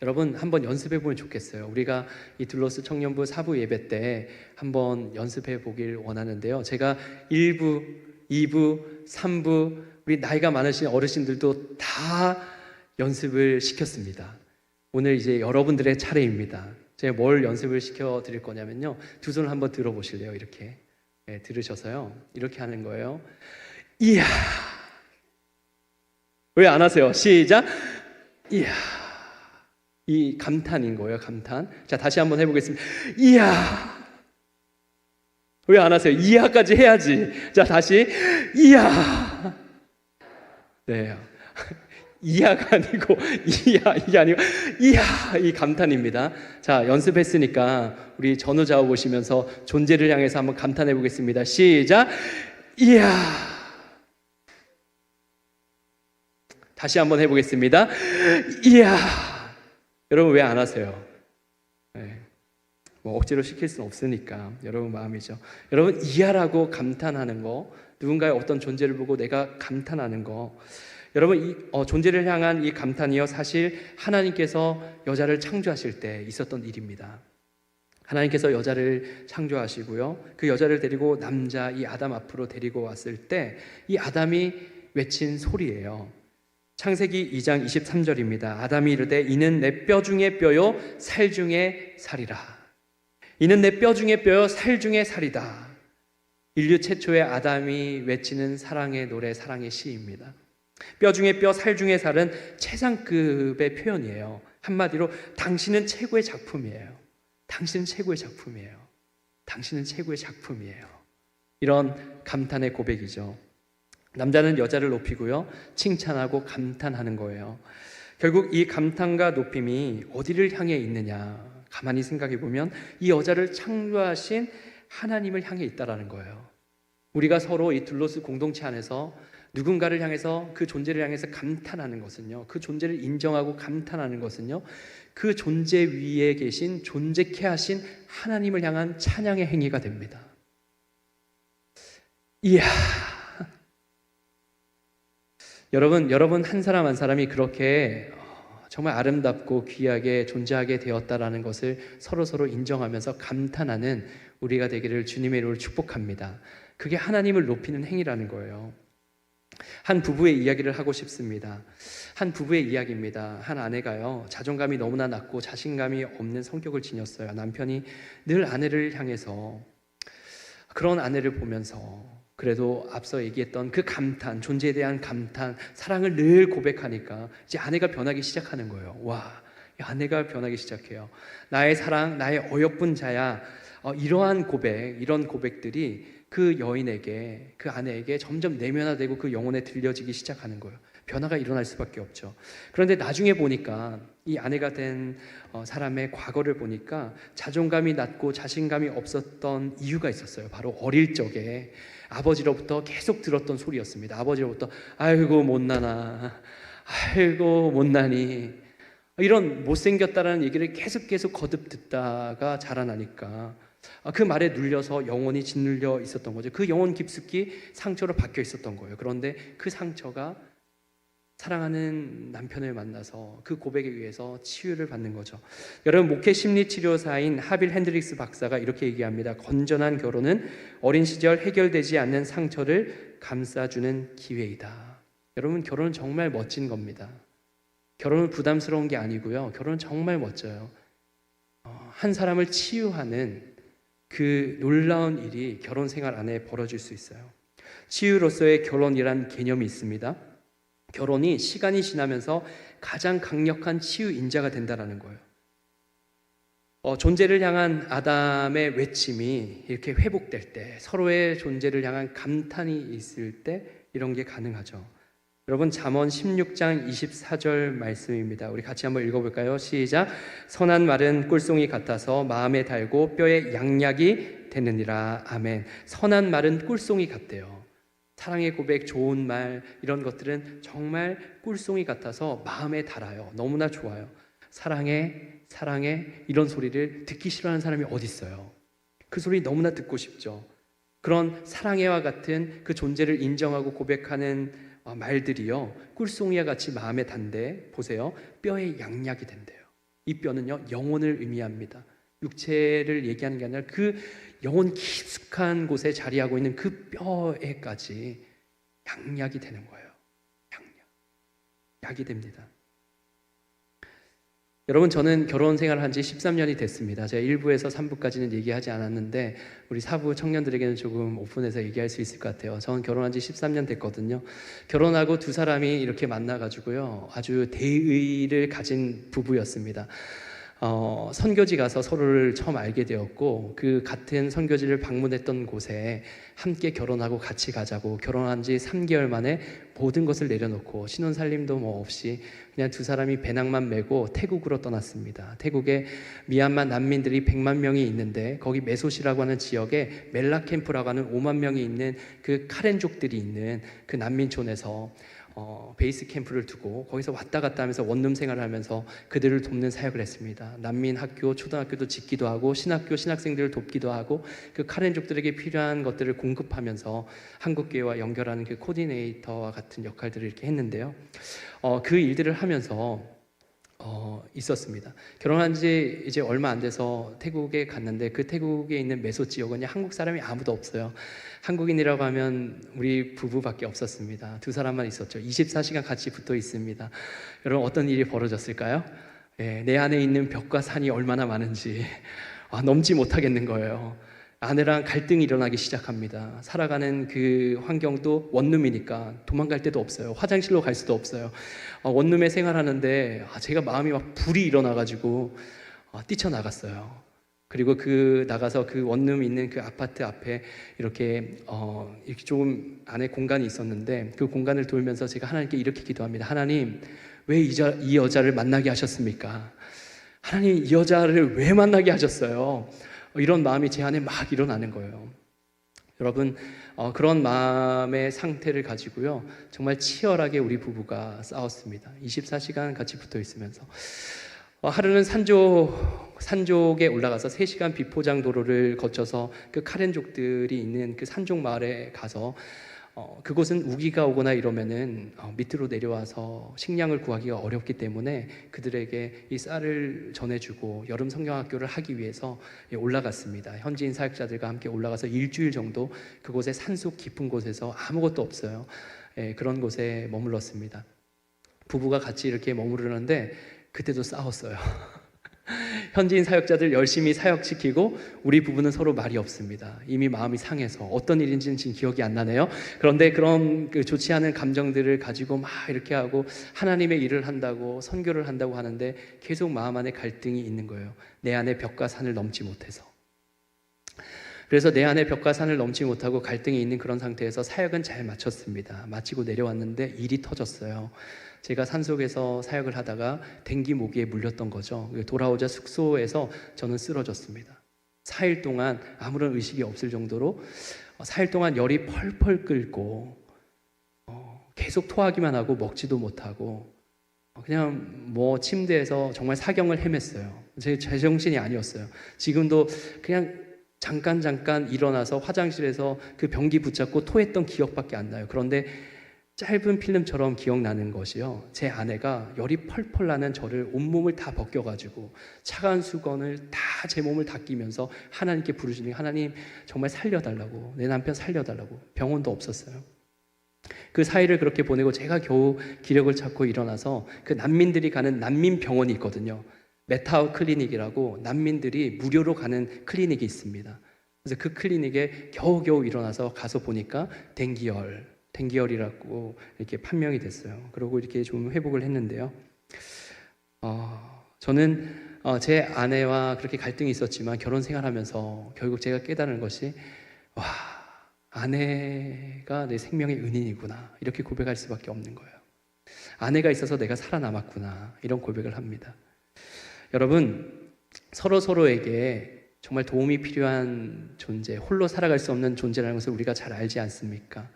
여러분, 한번 연습해 보면 좋겠어요. 우리가 이 둘러스 청년부 사부 예배 때 한번 연습해 보길 원하는데요. 제가 1부, 2부, 3부 우리 나이가 많으신 어르신들도 다 연습을 시켰습니다. 오늘 이제 여러분들의 차례입니다. 제가 뭘 연습을 시켜 드릴 거냐면요, 두 손을 한번 들어 보실래요? 이렇게 들으셔서요, 이렇게 하는 거예요. 이야. 왜 안 하세요? 시작. 이야. 이 감탄인 거예요, 감탄. 자, 다시 한번 해보겠습니다. 이야. 왜 안 하세요? 이야까지 해야지. 자, 다시. 이야. 네. 이야가 아니고, 이게 아니고, 이야. 이 감탄입니다. 자, 연습했으니까 우리 전후좌우 보시면서 존재를 향해서 한번 감탄해 보겠습니다. 시작. 이야. 다시 한번 해보겠습니다. 이야. 여러분, 왜 안 하세요? 네. 뭐 억지로 시킬 수는 없으니까 여러분 마음이죠. 여러분, 이하라고 감탄하는 거, 누군가의 어떤 존재를 보고 내가 감탄하는 거, 여러분, 이 존재를 향한 이 감탄이요, 사실 하나님께서 여자를 창조하실 때 있었던 일입니다. 하나님께서 여자를 창조하시고요, 그 여자를 데리고 남자 이 아담 앞으로 데리고 왔을 때 이 아담이 외친 소리예요. 창세기 2장 23절입니다. 아담이 이르되 이는 내 뼈 중에 뼈요 살 중에 살이라. 이는 내 뼈 중에 뼈요 살 중에 살이다. 인류 최초의 아담이 외치는 사랑의 노래, 사랑의 시입니다. 뼈 중에 뼈, 살 중에 살은 최상급의 표현이에요. 한마디로 당신은 최고의 작품이에요. 당신은 최고의 작품이에요. 당신은 최고의 작품이에요. 이런 감탄의 고백이죠. 남자는 여자를 높이고요, 칭찬하고 감탄하는 거예요. 결국 이 감탄과 높임이 어디를 향해 있느냐, 가만히 생각해 보면 이 여자를 창조하신 하나님을 향해 있다라는 거예요. 우리가 서로 이 둘러스 공동체 안에서 누군가를 향해서, 그 존재를 향해서 감탄하는 것은요, 그 존재를 인정하고 감탄하는 것은요, 그 존재 위에 계신, 존재케 하신 하나님을 향한 찬양의 행위가 됩니다. 이야. 여러분 한 사람 한 사람이 그렇게 정말 아름답고 귀하게 존재하게 되었다라는 것을 서로 인정하면서 감탄하는 우리가 되기를 주님의 이름으로 축복합니다. 그게 하나님을 높이는 행위라는 거예요. 한 부부의 이야기를 하고 싶습니다. 한 부부의 이야기입니다. 한 아내가요, 자존감이 너무나 낮고 자신감이 없는 성격을 지녔어요. 남편이 늘 아내를 향해서, 그런 아내를 보면서 그래도 앞서 얘기했던 그 감탄, 존재에 대한 감탄, 사랑을 늘 고백하니까 이제 아내가 변하기 시작하는 거예요. 와, 아내가 변하기 시작해요. 나의 사랑, 나의 어여쁜 자야. 이러한 고백, 이런 고백들이 그 여인에게, 그 아내에게 점점 내면화되고 그 영혼에 들려지기 시작하는 거예요. 변화가 일어날 수밖에 없죠. 그런데 나중에 보니까 이 아내가 된 사람의 과거를 보니까 자존감이 낮고 자신감이 없었던 이유가 있었어요. 바로 어릴 적에 아버지로부터 계속 들었던 소리였습니다. 아버지로부터 아이고 못나나, 아이고 못나니, 이런 못생겼다라는 얘기를 계속 거듭 듣다가 자라나니까 그 말에 눌려서 영혼이 짓눌려 있었던 거죠. 그 영혼 깊숙이 상처로 박혀 있었던 거예요. 그런데 그 상처가 사랑하는 남편을 만나서 그 고백에 의해서 치유를 받는 거죠. 여러분, 목회 심리치료사인 하빌 핸드릭스 박사가 이렇게 얘기합니다. 건전한 결혼은 어린 시절 해결되지 않는 상처를 감싸주는 기회이다. 여러분, 결혼은 정말 멋진 겁니다. 결혼은 부담스러운 게 아니고요. 결혼은 정말 멋져요. 한 사람을 치유하는 그 놀라운 일이 결혼 생활 안에 벌어질 수 있어요. 치유로서의 결혼이란 개념이 있습니다. 결혼이 시간이 지나면서 가장 강력한 치유 인자가 된다는 거예요. 존재를 향한 아담의 외침이 이렇게 회복될 때, 서로의 존재를 향한 감탄이 있을 때 이런 게 가능하죠. 여러분, 잠언 16장 24절 말씀입니다. 우리 같이 한번 읽어볼까요? 시작. 선한 말은 꿀송이 같아서 마음에 달고 뼈에 양약이 되느니라. 아멘. 선한 말은 꿀송이 같대요. 사랑의 고백, 좋은 말, 이런 것들은 정말 꿀송이 같아서 마음에 달아요. 너무나 좋아요. 사랑해, 사랑해, 이런 소리를 듣기 싫어하는 사람이 어디 있어요? 그 소리 너무나 듣고 싶죠. 그런 사랑해와 같은 그 존재를 인정하고 고백하는 말들이요, 꿀송이와 같이 마음에 단데, 보세요, 뼈에 양약이 된대요. 이 뼈는요, 영혼을 의미합니다. 육체를 얘기하는 게 아니라 그 영혼 깊숙한 곳에 자리하고 있는 그 뼈에까지 양약이 되는 거예요. 약이 됩니다. 여러분, 저는 결혼 생활을 한 지 13년이 됐습니다. 제가 1부에서 3부까지는 얘기하지 않았는데 우리 4부 청년들에게는 조금 오픈해서 얘기할 수 있을 것 같아요. 저는 결혼한 지 13년 됐거든요. 결혼하고 두 사람이 이렇게 만나가지고요, 아주 대의를 가진 부부였습니다. 선교지 가서 서로를 처음 알게 되었고, 그 같은 선교지를 방문했던 곳에 함께 결혼하고 같이 가자고, 결혼한 지 3개월 만에 모든 것을 내려놓고 신혼살림도 뭐 없이 그냥 두 사람이 배낭만 메고 태국으로 떠났습니다. 태국에 미얀마 난민들이 100만 명이 있는데, 거기 메소시라고 하는 지역에 멜라 캠프라고 하는 5만 명이 있는 그 카렌족들이 있는 그 난민촌에서 베이스 캠프를 두고 거기서 왔다 갔다 하면서 원룸 생활을 하면서 그들을 돕는 사역을 했습니다. 난민 학교, 초등학교도 짓기도 하고 신학교 신학생들을 돕기도 하고 그 카렌족들에게 필요한 것들을 공급하면서 한국교회와 연결하는 그 코디네이터와 같은 역할들을 이렇게 했는데요. 그 일들을 하면서 있었습니다. 결혼한 지 이제 얼마 안 돼서 태국에 갔는데, 그 태국에 있는 메소 지역은 한국 사람이 아무도 없어요. 한국인이라고 하면 우리 부부밖에 없었습니다. 두 사람만 있었죠. 24시간 같이 붙어 있습니다. 여러분, 어떤 일이 벌어졌을까요? 내 안에 있는 벽과 산이 얼마나 많은지 넘지 못하겠는 거예요. 아내랑 갈등이 일어나기 시작합니다. 살아가는 그 환경도 원룸이니까 도망갈 데도 없어요. 화장실로 갈 수도 없어요. 원룸에 생활하는데 제가 마음이 막 불이 일어나가지고 뛰쳐나갔어요. 그리고 나가서 그 원룸 있는 그 아파트 앞에 이렇게 조금 안에 공간이 있었는데, 그 공간을 돌면서 제가 하나님께 이렇게 기도합니다. 하나님, 왜 이 여자를 만나게 하셨습니까? 하나님, 이 여자를 왜 만나게 하셨어요? 이런 마음이 제 안에 막 일어나는 거예요. 여러분, 그런 마음의 상태를 가지고요, 정말 치열하게 우리 부부가 싸웠습니다. 24시간 같이 붙어 있으면서 하루는 산족에 올라가서 3시간 비포장 도로를 거쳐서 그 카렌족들이 있는 그 산족 마을에 가서, 그곳은 우기가 오거나 이러면은 밑으로 내려와서 식량을 구하기가 어렵기 때문에 그들에게 이 쌀을 전해주고 여름 성경학교를 하기 위해서 올라갔습니다. 현지인 사역자들과 함께 올라가서 일주일 정도 그곳의 산속 깊은 곳에서 아무것도 없어요. 그런 곳에 머물렀습니다. 부부가 같이 이렇게 머무르는데 그때도 싸웠어요. 현지인 사역자들 열심히 사역시키고 우리 부부는 서로 말이 없습니다. 이미 마음이 상해서 어떤 일인지는 지금 기억이 안 나네요. 그런데 그런 그 좋지 않은 감정들을 가지고 막 이렇게 하고 하나님의 일을 한다고 선교를 한다고 하는데 계속 마음 안에 갈등이 있는 거예요. 내 안에 벽과 산을 넘지 못해서. 그래서 내 안에 벽과 산을 넘지 못하고 갈등이 있는 그런 상태에서 사역은 잘 마쳤습니다. 마치고 내려왔는데 일이 터졌어요. 제가 산속에서 사역을 하다가 댕기 모기에 물렸던 거죠. 돌아오자 숙소에서 저는 쓰러졌습니다. 4일 동안 아무런 의식이 없을 정도로 4일 동안 열이 펄펄 끓고 계속 토하기만 하고 먹지도 못하고 그냥 침대에서 정말 사경을 헤맸어요. 제 제정신이 아니었어요. 지금도 그냥 잠깐 일어나서 화장실에서 그 변기 붙잡고 토했던 기억밖에 안 나요. 그런데 짧은 필름처럼 기억나는 것이요. 제 아내가 열이 펄펄 나는 저를 온몸을 다 벗겨가지고 차가운 수건을 다 제 몸을 닦이면서 하나님께 부르시니 하나님 정말 살려달라고, 내 남편 살려달라고. 병원도 없었어요. 그 사이를 그렇게 보내고 제가 겨우 기력을 찾고 일어나서 그 난민들이 가는 난민병원이 있거든요. 메타우 클리닉이라고 난민들이 무료로 가는 클리닉이 있습니다. 그래서 그 클리닉에 겨우겨우 일어나서 가서 보니까 댕기열이라고 이렇게 판명이 됐어요. 그리고 이렇게 좀 회복을 했는데요. 저는 제 아내와 그렇게 갈등이 있었지만 결혼 생활하면서 결국 제가 깨달은 것이 와, 아내가 내 생명의 은인이구나, 이렇게 고백할 수밖에 없는 거예요. 아내가 있어서 내가 살아남았구나, 이런 고백을 합니다. 여러분, 서로에게 정말 도움이 필요한 존재, 홀로 살아갈 수 없는 존재라는 것을 우리가 잘 알지 않습니까?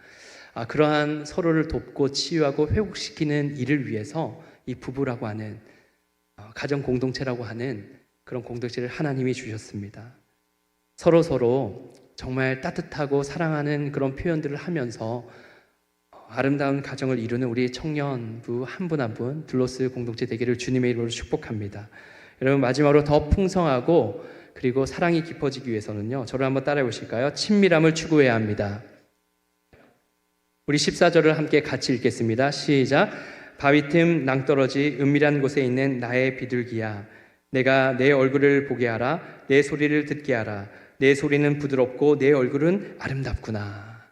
그러한 서로를 돕고 치유하고 회복시키는 일을 위해서 이 부부라고 하는 가정 공동체라고 하는 그런 공동체를 하나님이 주셨습니다. 서로 정말 따뜻하고 사랑하는 그런 표현들을 하면서 아름다운 가정을 이루는 우리 청년부 한 분 한 분 둘로스 공동체 되기를 주님의 이름으로 축복합니다. 여러분, 마지막으로 더 풍성하고 그리고 사랑이 깊어지기 위해서는요, 저를 한번 따라해 보실까요? 친밀함을 추구해야 합니다. 우리 14절을 함께 같이 읽겠습니다. 시작. 바위 틈 낭떠러지 은밀한 곳에 있는 나의 비둘기야, 내가 내 얼굴을 보게 하라. 내 소리를 듣게 하라. 내 소리는 부드럽고 내 얼굴은 아름답구나.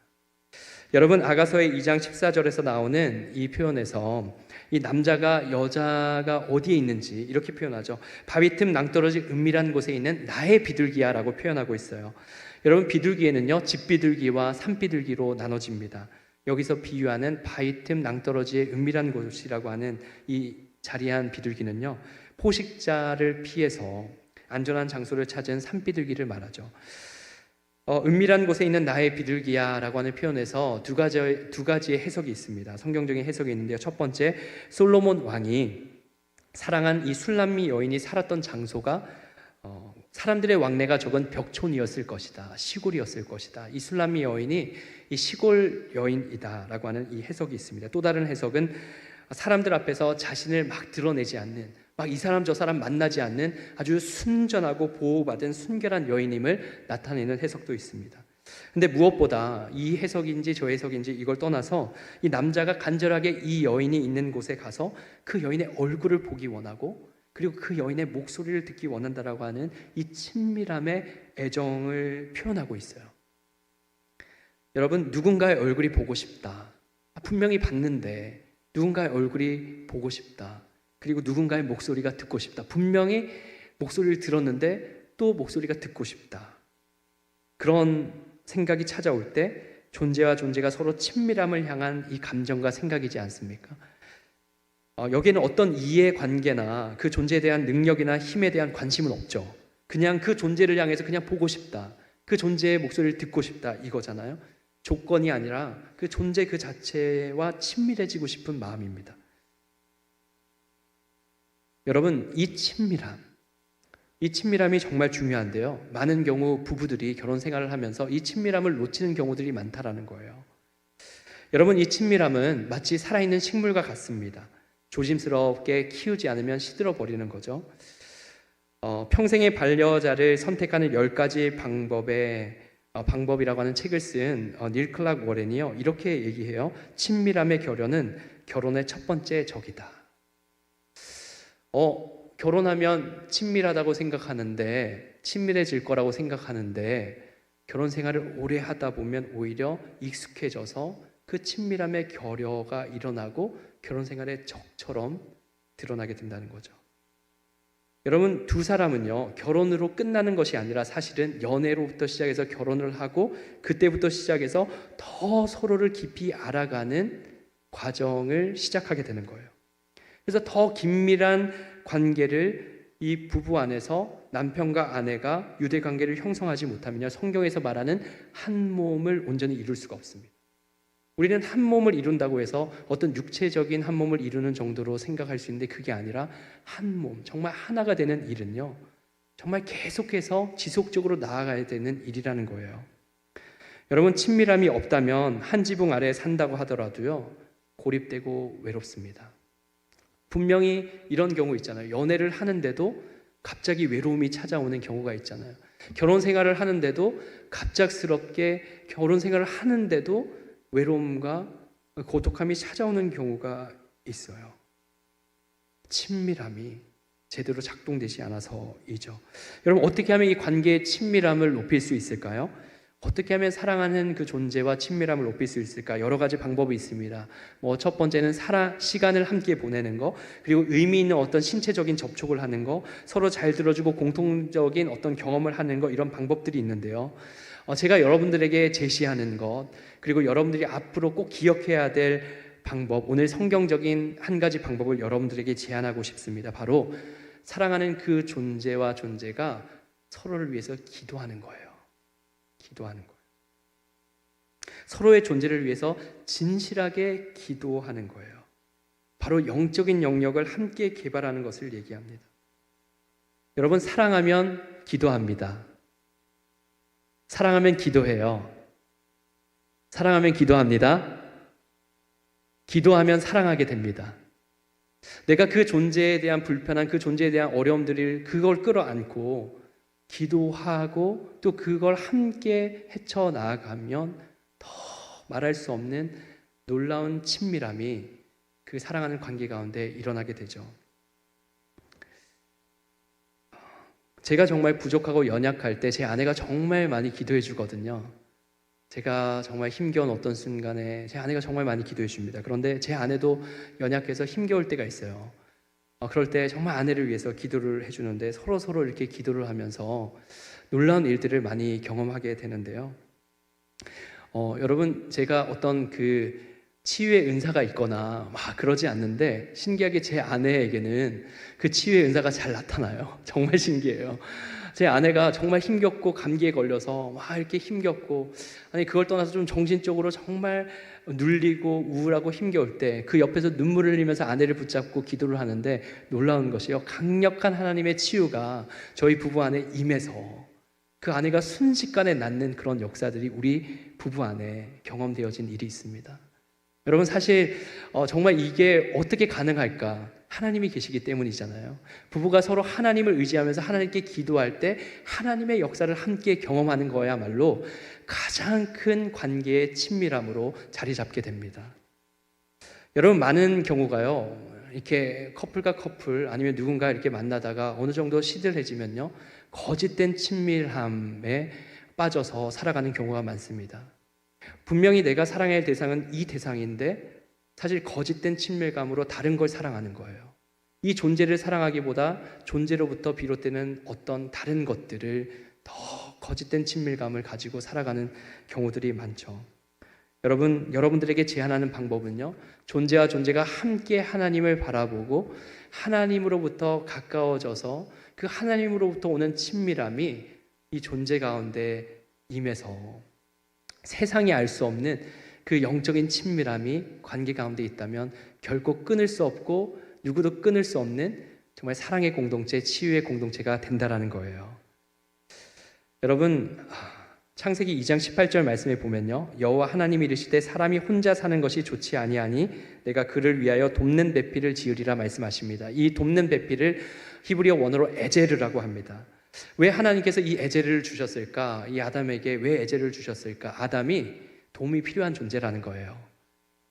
여러분, 아가서의 2장 14절에서 나오는 이 표현에서 이 남자가 여자가 어디에 있는지 이렇게 표현하죠. 바위 틈 낭떠러지 은밀한 곳에 있는 나의 비둘기야 라고 표현하고 있어요. 여러분, 비둘기에는요, 집비둘기와 산비둘기로 나눠집니다. 여기서 비유하는 바위 틈 낭떠러지의 은밀한 곳이라고 하는 이 자리한 비둘기는요, 포식자를 피해서 안전한 장소를 찾은 산비둘기를 말하죠. 은밀한 곳에 있는 나의 비둘기야 라고 하는 표현에서 두 가지의 해석이 있습니다. 성경적인 해석이 있는데요. 첫 번째, 솔로몬 왕이 사랑한 이 술람미 여인이 살았던 장소가 사람들의 왕래가 적은 벽촌이었을 것이다, 시골이었을 것이다. 이 술람미 여인이 이 시골 여인이다 라고 하는 이 해석이 있습니다. 또 다른 해석은 사람들 앞에서 자신을 막 드러내지 않는, 막 이 사람 저 사람 만나지 않는 아주 순전하고 보호받은 순결한 여인임을 나타내는 해석도 있습니다. 근데 무엇보다 이 해석인지 저 해석인지 이걸 떠나서 이 남자가 간절하게 이 여인이 있는 곳에 가서 그 여인의 얼굴을 보기 원하고 그리고 그 여인의 목소리를 듣기 원한다라고 하는 이 친밀함의 애정을 표현하고 있어요. 여러분, 누군가의 얼굴이 보고 싶다. 분명히 봤는데 누군가의 얼굴이 보고 싶다. 그리고 누군가의 목소리가 듣고 싶다. 분명히 목소리를 들었는데 또 목소리가 듣고 싶다. 그런 생각이 찾아올 때 존재와 존재가 서로 친밀함을 향한 이 감정과 생각이지 않습니까? 여기에는 어떤 이해관계나 그 존재에 대한 능력이나 힘에 대한 관심은 없죠. 그냥 그 존재를 향해서 그냥 보고 싶다, 그 존재의 목소리를 듣고 싶다, 이거잖아요. 조건이 아니라 그 존재 그 자체와 친밀해지고 싶은 마음입니다. 여러분, 이 친밀함이 정말 중요한데요. 많은 경우 부부들이 결혼 생활을 하면서 이 친밀함을 놓치는 경우들이 많다라는 거예요. 여러분, 이 친밀함은 마치 살아있는 식물과 같습니다. 조심스럽게 키우지 않으면 시들어 버리는 거죠. 평생의 반려자를 선택하는 10가지 방법이라고 하는 책을 쓴 닐 클락 워렌이요, 이렇게 얘기해요. 친밀함의 결연은 결혼의 첫 번째 적이다. 결혼하면 친밀하다고 생각하는데, 친밀해질 거라고 생각하는데 결혼 생활을 오래 하다 보면 오히려 익숙해져서 그 친밀함의 결여가 일어나고 결혼 생활의 적처럼 드러나게 된다는 거죠. 여러분, 두 사람은요, 결혼으로 끝나는 것이 아니라 사실은 연애로부터 시작해서 결혼을 하고 그때부터 시작해서 더 서로를 깊이 알아가는 과정을 시작하게 되는 거예요. 그래서 더 긴밀한 관계를 이 부부 안에서 남편과 아내가 유대 관계를 형성하지 못하면요, 성경에서 말하는 한 몸을 온전히 이룰 수가 없습니다. 우리는 한 몸을 이룬다고 해서 어떤 육체적인 한 몸을 이루는 정도로 생각할 수 있는데 그게 아니라 한 몸, 정말 하나가 되는 일은요, 정말 계속해서 지속적으로 나아가야 되는 일이라는 거예요. 여러분, 친밀함이 없다면 한 지붕 아래 산다고 하더라도요, 고립되고 외롭습니다. 분명히 이런 경우 있잖아요. 연애를 하는데도 갑자기 외로움이 찾아오는 경우가 있잖아요. 결혼 생활을 하는데도 갑작스럽게 결혼 생활을 하는데도 외로움과 고독함이 찾아오는 경우가 있어요. 친밀함이 제대로 작동되지 않아서이죠. 여러분, 어떻게 하면 이 관계의 친밀함을 높일 수 있을까요? 어떻게 하면 사랑하는 그 존재와 친밀함을 높일 수 있을까? 여러 가지 방법이 있습니다. 첫 번째는 시간을 함께 보내는 거, 그리고 의미 있는 어떤 신체적인 접촉을 하는 거, 서로 잘 들어주고 공통적인 어떤 경험을 하는 거, 이런 방법들이 있는데요. 제가 여러분들에게 제시하는 것, 그리고 여러분들이 앞으로 꼭 기억해야 될 방법, 오늘 성경적인 한 가지 방법을 여러분들에게 제안하고 싶습니다. 바로 사랑하는 그 존재와 존재가 서로를 위해서 기도하는 거예요. 기도하는 거예요. 서로의 존재를 위해서 진실하게 기도하는 거예요. 바로 영적인 영역을 함께 개발하는 것을 얘기합니다. 여러분, 사랑하면 기도합니다. 사랑하면 기도해요. 사랑하면 기도합니다. 기도하면 사랑하게 됩니다. 내가 그 존재에 대한 불편한, 그 존재에 대한 어려움들을 그걸 끌어안고 기도하고 또 그걸 함께 헤쳐나가면 더 말할 수 없는 놀라운 친밀함이 그 사랑하는 관계 가운데 일어나게 되죠. 제가 정말 부족하고 연약할 때 제 아내가 정말 많이 기도해 주거든요. 제가 정말 힘겨운 어떤 순간에 제 아내가 정말 많이 기도해 줍니다. 그런데 제 아내도 연약해서 힘겨울 때가 있어요. 그럴 때 정말 아내를 위해서 기도를 해주는데 서로 이렇게 기도를 하면서 놀라운 일들을 많이 경험하게 되는데요. 여러분, 제가 어떤 그 치유의 은사가 있거나 막 그러지 않는데 신기하게 제 아내에게는 그 치유의 은사가 잘 나타나요. 정말 신기해요. 제 아내가 정말 힘겹고 감기에 걸려서 막 이렇게 힘겹고, 아니 그걸 떠나서 좀 정신적으로 정말 눌리고 우울하고 힘겨울 때 그 옆에서 눈물을 흘리면서 아내를 붙잡고 기도를 하는데 놀라운 것이요, 강력한 하나님의 치유가 저희 부부 안에 임해서 그 아내가 순식간에 낫는 그런 역사들이 우리 부부 안에 경험되어진 일이 있습니다. 여러분, 사실 정말 이게 어떻게 가능할까? 하나님이 계시기 때문이잖아요. 부부가 서로 하나님을 의지하면서 하나님께 기도할 때 하나님의 역사를 함께 경험하는 거야말로 가장 큰 관계의 친밀함으로 자리 잡게 됩니다. 여러분, 많은 경우가요, 이렇게 커플과 커플 아니면 누군가 이렇게 만나다가 어느 정도 시들해지면요, 거짓된 친밀함에 빠져서 살아가는 경우가 많습니다. 분명히 내가 사랑해야 할 대상은 이 대상인데 사실 거짓된 친밀감으로 다른 걸 사랑하는 거예요. 이 존재를 사랑하기보다 존재로부터 비롯되는 어떤 다른 것들을 더 거짓된 친밀감을 가지고 살아가는 경우들이 많죠. 여러분들에게 제안하는 방법은요, 존재와 존재가 함께 하나님을 바라보고 하나님으로부터 가까워져서 그 하나님으로부터 오는 친밀함이 이 존재 가운데 임해서 세상이 알 수 없는 그 영적인 친밀함이 관계 가운데 있다면 결코 끊을 수 없고 누구도 끊을 수 없는 정말 사랑의 공동체, 치유의 공동체가 된다라는 거예요. 여러분, 창세기 2장 18절 말씀에 보면요, 여호와 하나님이 이르시되 사람이 혼자 사는 것이 좋지 아니하니 내가 그를 위하여 돕는 배필을 지으리라 말씀하십니다. 이 돕는 배필을 히브리어 원어로 에제르라고 합니다. 왜 하나님께서 이 에제르를 주셨을까? 이 아담에게 왜 에제르를 주셨을까? 아담이 도움이 필요한 존재라는 거예요.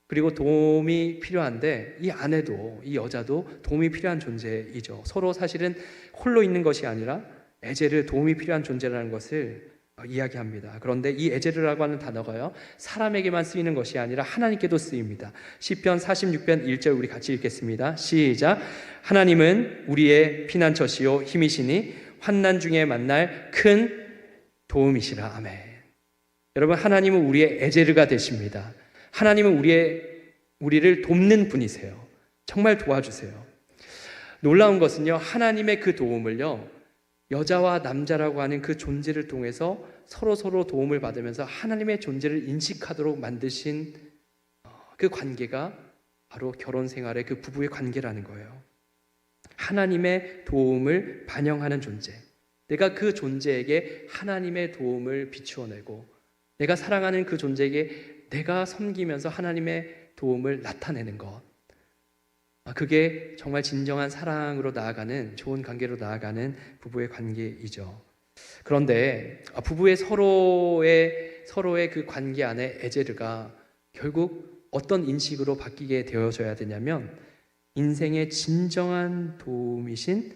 그리고 도움이 필요한데 이 아내도, 이 여자도 도움이 필요한 존재이죠. 서로 사실은 홀로 있는 것이 아니라 에제르, 도움이 필요한 존재라는 것을 이야기합니다. 그런데 이 에제르라고 하는 단어가요, 사람에게만 쓰이는 것이 아니라 하나님께도 쓰입니다. 시편 46편 1절 우리 같이 읽겠습니다. 시작. 하나님은 우리의 피난처시요 힘이시니 환난 중에 만날 큰 도움이시라. 아멘. 여러분, 하나님은 우리의 에제르가 되십니다. 하나님은 우리를 돕는 분이세요. 정말 도와주세요. 놀라운 것은요, 하나님의 그 도움을요, 여자와 남자라고 하는 그 존재를 통해서 서로 도움을 받으면서 하나님의 존재를 인식하도록 만드신 그 관계가 바로 결혼 생활의 그 부부의 관계라는 거예요. 하나님의 도움을 반영하는 존재. 내가 그 존재에게 하나님의 도움을 비추어내고 내가 사랑하는 그 존재에게 내가 섬기면서 하나님의 도움을 나타내는 것. 그게 정말 진정한 사랑으로 나아가는, 좋은 관계로 나아가는 부부의 관계이죠. 그런데 부부의 서로의 그 관계 안에 에제르가 결국 어떤 인식으로 바뀌게 되어져야 되냐면, 인생의 진정한 도움이신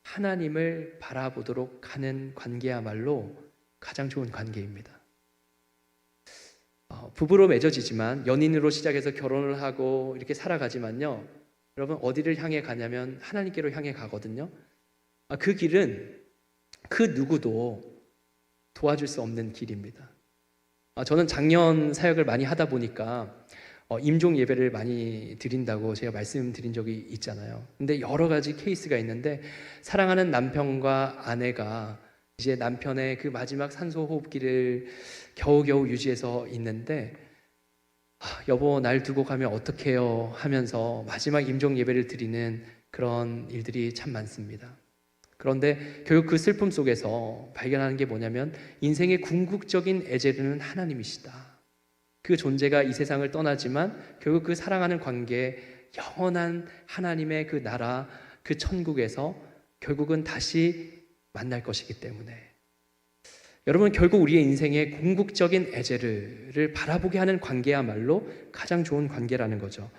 하나님을 바라보도록 하는 관계야말로 가장 좋은 관계입니다. 부부로 맺어지지만, 연인으로 시작해서 결혼을 하고 이렇게 살아가지만요, 여러분 어디를 향해 가냐면 하나님께로 향해 가거든요. 그 길은 그 누구도 도와줄 수 없는 길입니다. 저는 작년 사역을 많이 하다 보니까 임종 예배를 많이 드린다고 제가 말씀드린 적이 있잖아요. 근데 여러 가지 케이스가 있는데, 사랑하는 남편과 아내가 이제 남편의 그 마지막 산소호흡기를 겨우겨우 유지해서 있는데, 여보 날 두고 가면 어떡해요 하면서 마지막 임종 예배를 드리는 그런 일들이 참 많습니다. 그런데 결국 그 슬픔 속에서 발견하는 게 뭐냐면, 인생의 궁극적인 에제르는 하나님이시다. 그 존재가 이 세상을 떠나지만 결국 그 사랑하는 관계, 영원한 하나님의 그 나라, 그 천국에서 결국은 다시 만날 것이기 때문에, 여러분 결국 우리의 인생의 궁극적인 에제르를 바라보게 하는 관계야말로 가장 좋은 관계라는 거죠.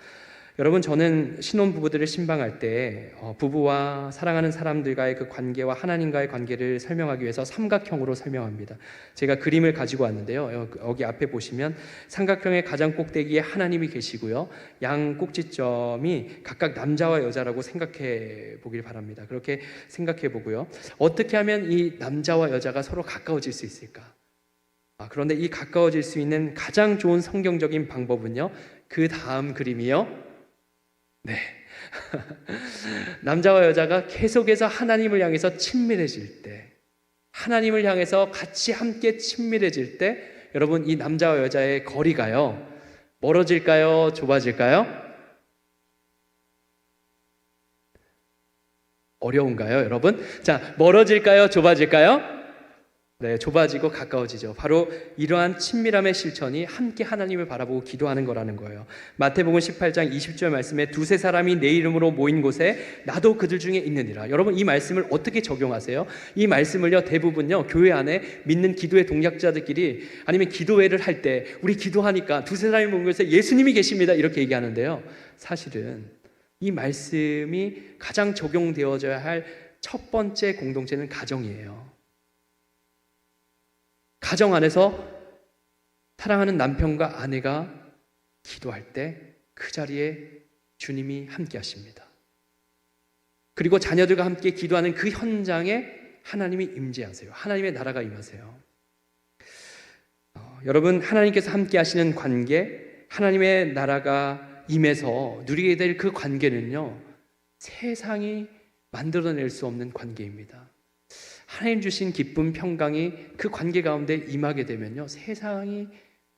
여러분, 저는 신혼부부들을 신방할 때 부부와 사랑하는 사람들과의 그 관계와 하나님과의 관계를 설명하기 위해서 삼각형으로 설명합니다. 제가 그림을 가지고 왔는데요, 여기 앞에 보시면 삼각형의 가장 꼭대기에 하나님이 계시고요, 양 꼭지점이 각각 남자와 여자라고 생각해 보길 바랍니다. 그렇게 생각해 보고요, 어떻게 하면 이 남자와 여자가 서로 가까워질 수 있을까? 그런데 이 가까워질 수 있는 가장 좋은 성경적인 방법은요, 그 다음 그림이요, 네. 남자와 여자가 계속해서 하나님을 향해서 친밀해질 때, 하나님을 향해서 같이 함께 친밀해질 때, 여러분 이 남자와 여자의 거리가요, 멀어질까요? 좁아질까요? 어려운가요, 여러분? 자, 멀어질까요? 좁아질까요? 네, 좁아지고 가까워지죠. 바로 이러한 친밀함의 실천이 함께 하나님을 바라보고 기도하는 거라는 거예요. 마태복음 18장 20절 말씀에 두세 사람이 내 이름으로 모인 곳에 나도 그들 중에 있느니라. 여러분 이 말씀을 어떻게 적용하세요? 이 말씀을요, 대부분요 교회 안에 믿는 기도의 동역자들끼리, 아니면 기도회를 할 때 우리 기도하니까 두세 사람이 모인 곳에 예수님이 계십니다 이렇게 얘기하는데요, 사실은 이 말씀이 가장 적용되어져야 할 첫 번째 공동체는 가정이에요. 가정 안에서 사랑하는 남편과 아내가 기도할 때 그 자리에 주님이 함께 하십니다. 그리고 자녀들과 함께 기도하는 그 현장에 하나님이 임재하세요. 하나님의 나라가 임하세요. 여러분, 하나님께서 함께 하시는 관계, 하나님의 나라가 임해서 누리게 될 그 관계는요, 세상이 만들어낼 수 없는 관계입니다. 하나님 주신 기쁨, 평강이 그 관계 가운데 임하게 되면요, 세상이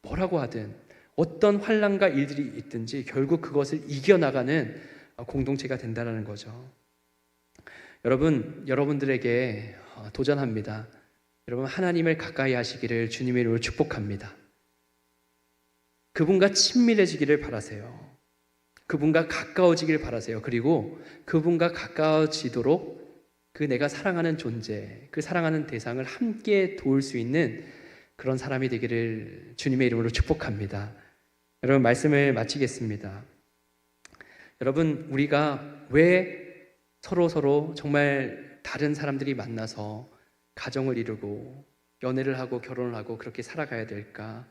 뭐라고 하든 어떤 환난과 일들이 있든지 결국 그것을 이겨나가는 공동체가 된다는 거죠. 여러분, 여러분들에게 도전합니다. 여러분, 하나님을 가까이 하시기를 주님의 이름으로 축복합니다. 그분과 친밀해지기를 바라세요. 그분과 가까워지기를 바라세요. 그리고 그분과 가까워지도록 그 내가 사랑하는 존재, 그 사랑하는 대상을 함께 도울 수 있는 그런 사람이 되기를 주님의 이름으로 축복합니다. 여러분, 말씀을 마치겠습니다. 여러분, 우리가 왜 서로 정말 다른 사람들이 만나서 가정을 이루고 연애를 하고 결혼을 하고 그렇게 살아가야 될까?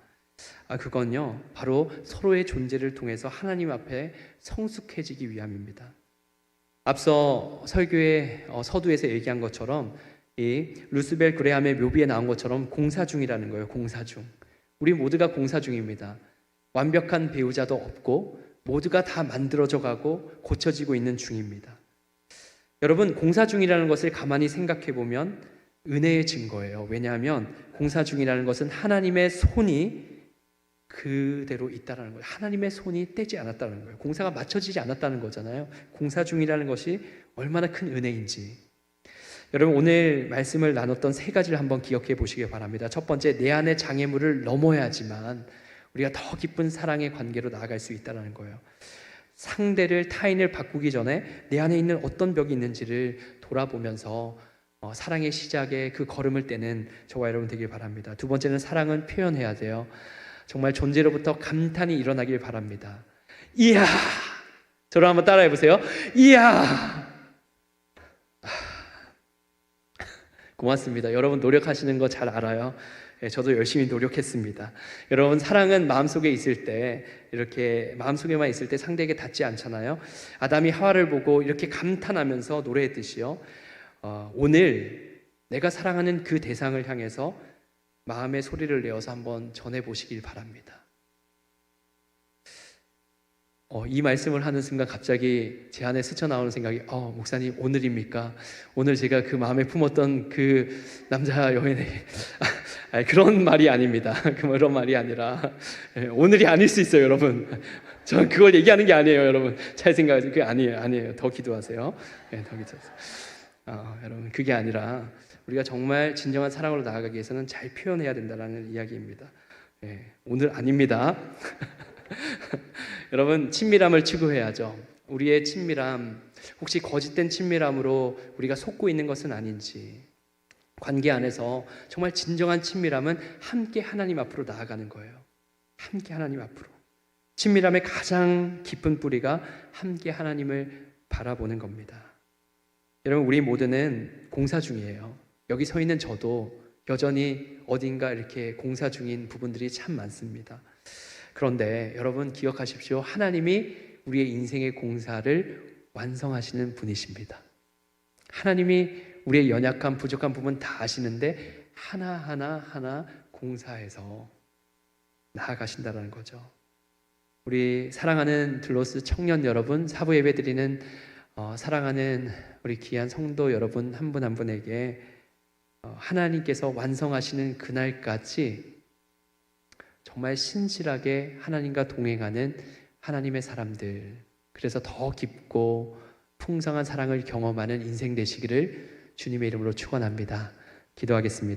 그건요, 바로 서로의 존재를 통해서 하나님 앞에 성숙해지기 위함입니다. 앞서 설교의 서두에서 얘기한 것처럼, 이 루스벨 그레함의 묘비에 나온 것처럼 공사 중이라는 거예요. 공사 중. 우리 모두가 공사 중입니다. 완벽한 배우자도 없고 모두가 다 만들어져 가고 고쳐지고 있는 중입니다. 여러분, 공사 중이라는 것을 가만히 생각해 보면 은혜의 증거예요. 왜냐하면 공사 중이라는 것은 하나님의 손이 그대로 있다라는 거예요. 하나님의 손이 떼지 않았다는 거예요. 공사가 맞춰지지 않았다는 거잖아요. 공사 중이라는 것이 얼마나 큰 은혜인지. 여러분, 오늘 말씀을 나눴던 세 가지를 한번 기억해 보시기 바랍니다. 첫 번째, 내 안의 장애물을 넘어야지만 우리가 더 깊은 사랑의 관계로 나아갈 수 있다는 거예요. 상대를, 타인을 바꾸기 전에 내 안에 있는 어떤 벽이 있는지를 돌아보면서 사랑의 시작에 그 걸음을 떼는 저와 여러분 되길 바랍니다. 두 번째는 사랑은 표현해야 돼요. 정말 존재로부터 감탄이 일어나길 바랍니다. 이야! 저를 한번 따라해 보세요. 이야! 고맙습니다. 여러분 노력하시는 거 잘 알아요. 저도 열심히 노력했습니다. 여러분, 사랑은 마음속에 있을 때, 이렇게 마음속에만 있을 때 상대에게 닿지 않잖아요. 아담이 하와를 보고 이렇게 감탄하면서 노래했듯이요. 오늘 내가 사랑하는 그 대상을 향해서 마음의 소리를 내어서 한번 전해보시길 바랍니다. 이 말씀을 하는 순간 갑자기 제 안에 스쳐나오는 생각이, 목사님 오늘입니까? 오늘 제가 그 마음에 품었던 그 남자 여인의 그런 말이 아닙니다. 그런 말이 아니라 오늘이 아닐 수 있어요, 여러분. 전 그걸 얘기하는 게 아니에요, 여러분. 잘 생각하세요. 그게 아니에요. 더 기도하세요. 더 기도하세요. 여러분, 그게 아니라 우리가 정말 진정한 사랑으로 나아가기 위해서는 잘 표현해야 된다는 이야기입니다. 오늘 아닙니다. 여러분, 친밀함을 추구해야죠. 우리의 친밀함, 혹시 거짓된 친밀함으로 우리가 속고 있는 것은 아닌지. 관계 안에서 정말 진정한 친밀함은 함께 하나님 앞으로 나아가는 거예요. 함께 하나님 앞으로. 친밀함의 가장 깊은 뿌리가 함께 하나님을 바라보는 겁니다. 여러분, 우리 모두는 공사 중이에요. 여기 서 있는 저도 여전히 어딘가 이렇게 공사 중인 부분들이 참 많습니다. 그런데 여러분 기억하십시오. 하나님이 우리의 인생의 공사를 완성하시는 분이십니다. 하나님이 우리의 연약한, 부족한 부분 다 아시는데 하나 공사해서 나아가신다는 거죠. 우리 사랑하는 들로스 청년 여러분, 사부 예배 드리는 사랑하는 우리 귀한 성도 여러분 한 분 한 분에게 하나님께서 완성하시는 그날까지 정말 신실하게 하나님과 동행하는 하나님의 사람들, 그래서 더 깊고 풍성한 사랑을 경험하는 인생 되시기를 주님의 이름으로 축원합니다. 기도하겠습니다.